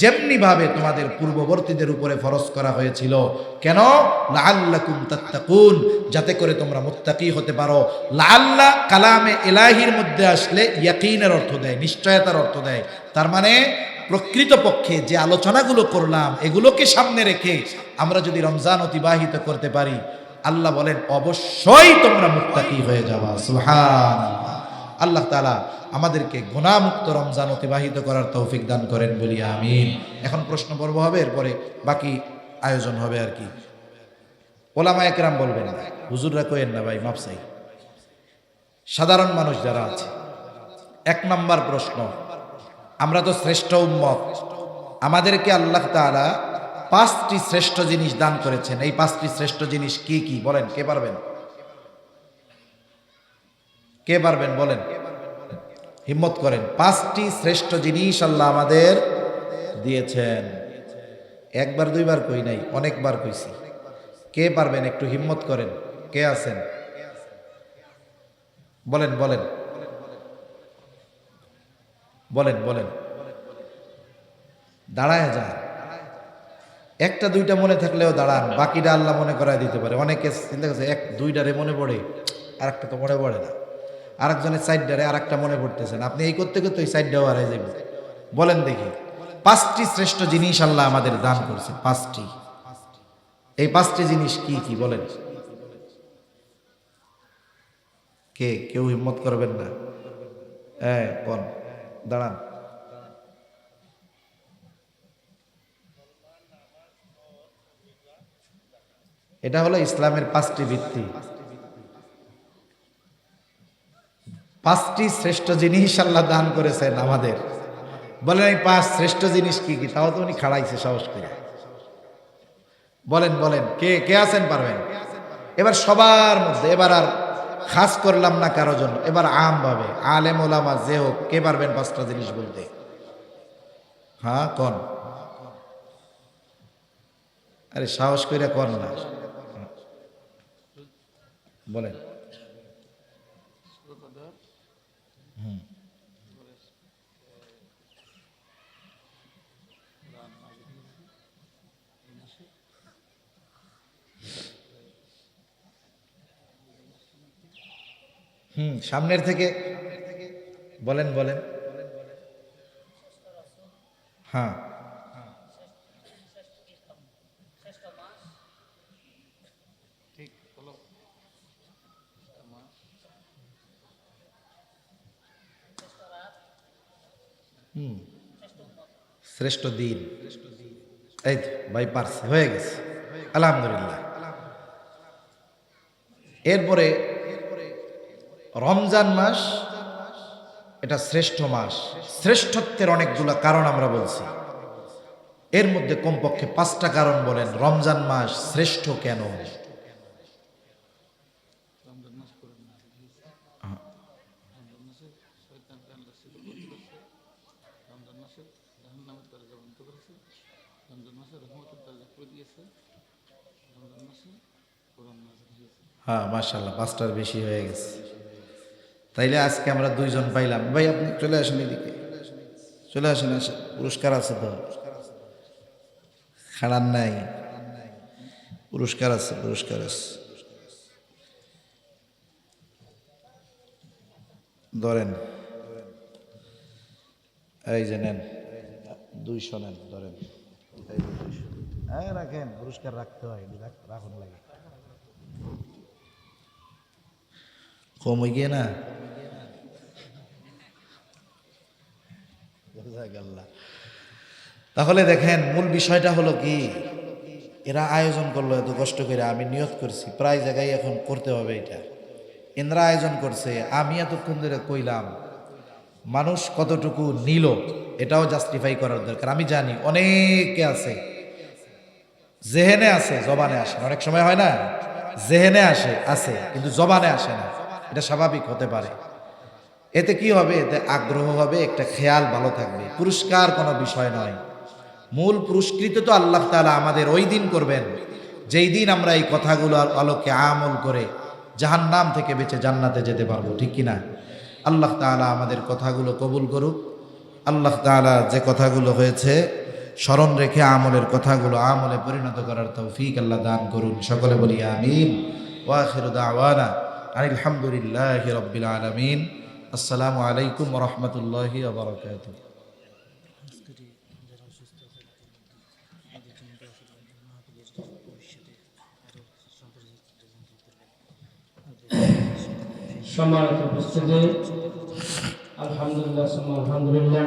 যেমনি ভাবে তোমাদের পূর্ববর্তীদের উপরে ফরজ করা হয়েছিল। কেন? লাআল্লাকুম তাত্তাকুন, যাতে করে তোমরা মুত্তাকি হতে পারো। লাআল্লা কালামে ইলাহির মধ্যে আসলে ইয়াকিনের অর্থ দেয়, নিশ্চয়তার অর্থ দেয়। তার মানে প্রকৃতপক্ষে যে আলোচনাগুলো করলাম এগুলোকে সামনে রেখে আমরা যদি রমজান অতিবাহিত করতে পারি, আল্লাহ বলেন অবশ্যই তোমরা মুত্তাকি হয়ে যাবা। সুবহানাল্লাহ। আল্লাহ তাআলা আমাদেরকে গুনাহমুক্ত রমজান অতিবাহিত করার তৌফিক দান করেন বলি আমিন। এখন প্রশ্ন পর্ব হবে, এরপরে বাকি আয়োজন হবে আর কি। ওলামায়ে কেরাম বলবেন, হুজুররা কইেন না ভাই, মাপ চাই। সাধারণ মানুষ যারা আছে, 1 নাম্বার প্রশ্ন, আমরা তো শ্রেষ্ঠ উম্মত, আমাদেরকে আল্লাহ তাআলা 5টি শ্রেষ্ঠ জিনিস দান করেছেন। এই 5টি শ্রেষ্ঠ জিনিস কি কি বলেন? কে পারবেন? কে পারবেন বলেন, হিম্মত করেন। 5টি শ্রেষ্ঠ জিনিস আল্লাহ আমাদের দিয়েছেন। একবার দুইবার কই নাই, অনেকবার কইছি। কে পারবেন? একটু হিম্মত করেন। কে আছেন? বলেন বলেন বলেন বলেন। দাঁড়ায় যান, একটা দুইটা মনে থাকলেও দাঁড়ান, বাকিটা আল্লাহ মনে করায় দিতে পারে। অনেকে চিন্তা করছে 1-2টারে মনে পড়ে, আর একটা তো মনে পড়ে না। আরেকজনের 4টারে আর একটা মনে পড়তেছেন, আপনি এই করতে করতে ওই 4টাও হারিয়ে যাবেন। বলেন দেখি, 5টি শ্রেষ্ঠ জিনিস আল্লাহ আমাদের দান করছে। 5টি। এই 5টি জিনিস কি কি বলেন? কে? কেউ হিম্মত করবেন না? হ্যাঁ কোন? দাঁড়ান। এটা হলো ইসলামের 5টি ভিত্তি। 5টি শ্রেষ্ঠ জিনিস আল্লাহ দান করেছেন আমাদের। বলেন এই 5 শ্রেষ্ঠ জিনিস কি কি? তাও তো উনি খাড়াইছে সাহস করে। বলেন বলেন, কে কে আছেন পারবেন? এবার সবার মধ্যে, এবার আর খাস করলাম না কারো জন্য, এবার আম ভাবে আলেম ওলামা যে হোক, কে পারবেন 5টা জিনিস বলতে? হ্যাঁ কোন? আরে সাহস করে কোন না, বলেন। সামনের থেকে বলেন বলেন। হ্যাঁ শ্রেষ্ঠ দিন। এই তো ভাই পারছে, হয়ে গেছে, আলহামদুলিল্লাহ। এরপরে রমজান মাস, এটা শ্রেষ্ঠ মাস। শ্রেষ্ঠত্বের অনেকগুলো কারণ আমরা বলছি, এর মধ্যে কমপক্ষে 5টা কারণ বলেন রমজান মাস শ্রেষ্ঠ কেন। হ্যাঁ মাশাআল্লাহ, 5টার বেশি হয়ে গেছে। তাইলে আজকে আমরা 2 জন পাইলাম। ভাই আপনি চলে আসেন এদিকে, চলে আসেন, আসেন। পুরস্কার আছে তো, খাড়ান নাই, পুরস্কার আছে, পুরস্কার আছে। ধরেন, এই যে নেন, 200 নেন, ধরেন। এই যে 200, হ্যাঁ রাখেন, পুরস্কার রাখতে হয়, রাখুন লাগে। কম হয়ে গিয়ে না? তাহলে দেখেন মূল বিষয়টা হলো কি, এরা আয়োজন করলো এত কষ্ট করে, আমি নিয়ত করছি প্রায় জায়গায় এখন করতে হবে এটা, এনরা আয়োজন করছে, আমি এতক্ষণ ধরে কইলাম মানুষ কতটুকু নিল এটাও জাস্টিফাই করার দরকার। আমি জানি অনেকে আছে জেহেনে আছে, জবানে আসে না। অনেক সময় হয় না, জেহেনে আছে কিন্তু জবানে আসে না। এটা স্বাভাবিক হতে পারে। এতে কি হবে? এতে আগ্রহ হবে, একটা খেয়াল ভালো থাকবে। পুরস্কার কোনো বিষয় নয়, মূল পুরস্কৃত তো আল্লাহ তাআলা আমাদের ওই দিন করবেন যেই দিন আমরা এই কথাগুলোর আলোকে আমল করে জাহান্নাম থেকে বেঁচে জান্নাতে যেতে পারবো, ঠিক কিনা? আল্লাহ তাআলা আমাদের কথাগুলো কবুল করুক। আল্লাহ তাআলা যে কথাগুলো হয়েছে স্মরণ রেখে আমলের কথাগুলো আমলে পরিণত করার তৌফিক আল্লাহ দান করুন। সকলে বলি আমিন। ওয়া আখিরু দাওয়ানা আনিল হামদুলিল্লাহি রাব্বিল আলামিন। আসসালামু আলাইকুম ওয়া রাহমাতুল্লাহি ওয়া বারাকাতুহু। সম্মানিত উপস্থিতি, আলহামদুলিল্লাহ, আলহামদুলিল্লাহ।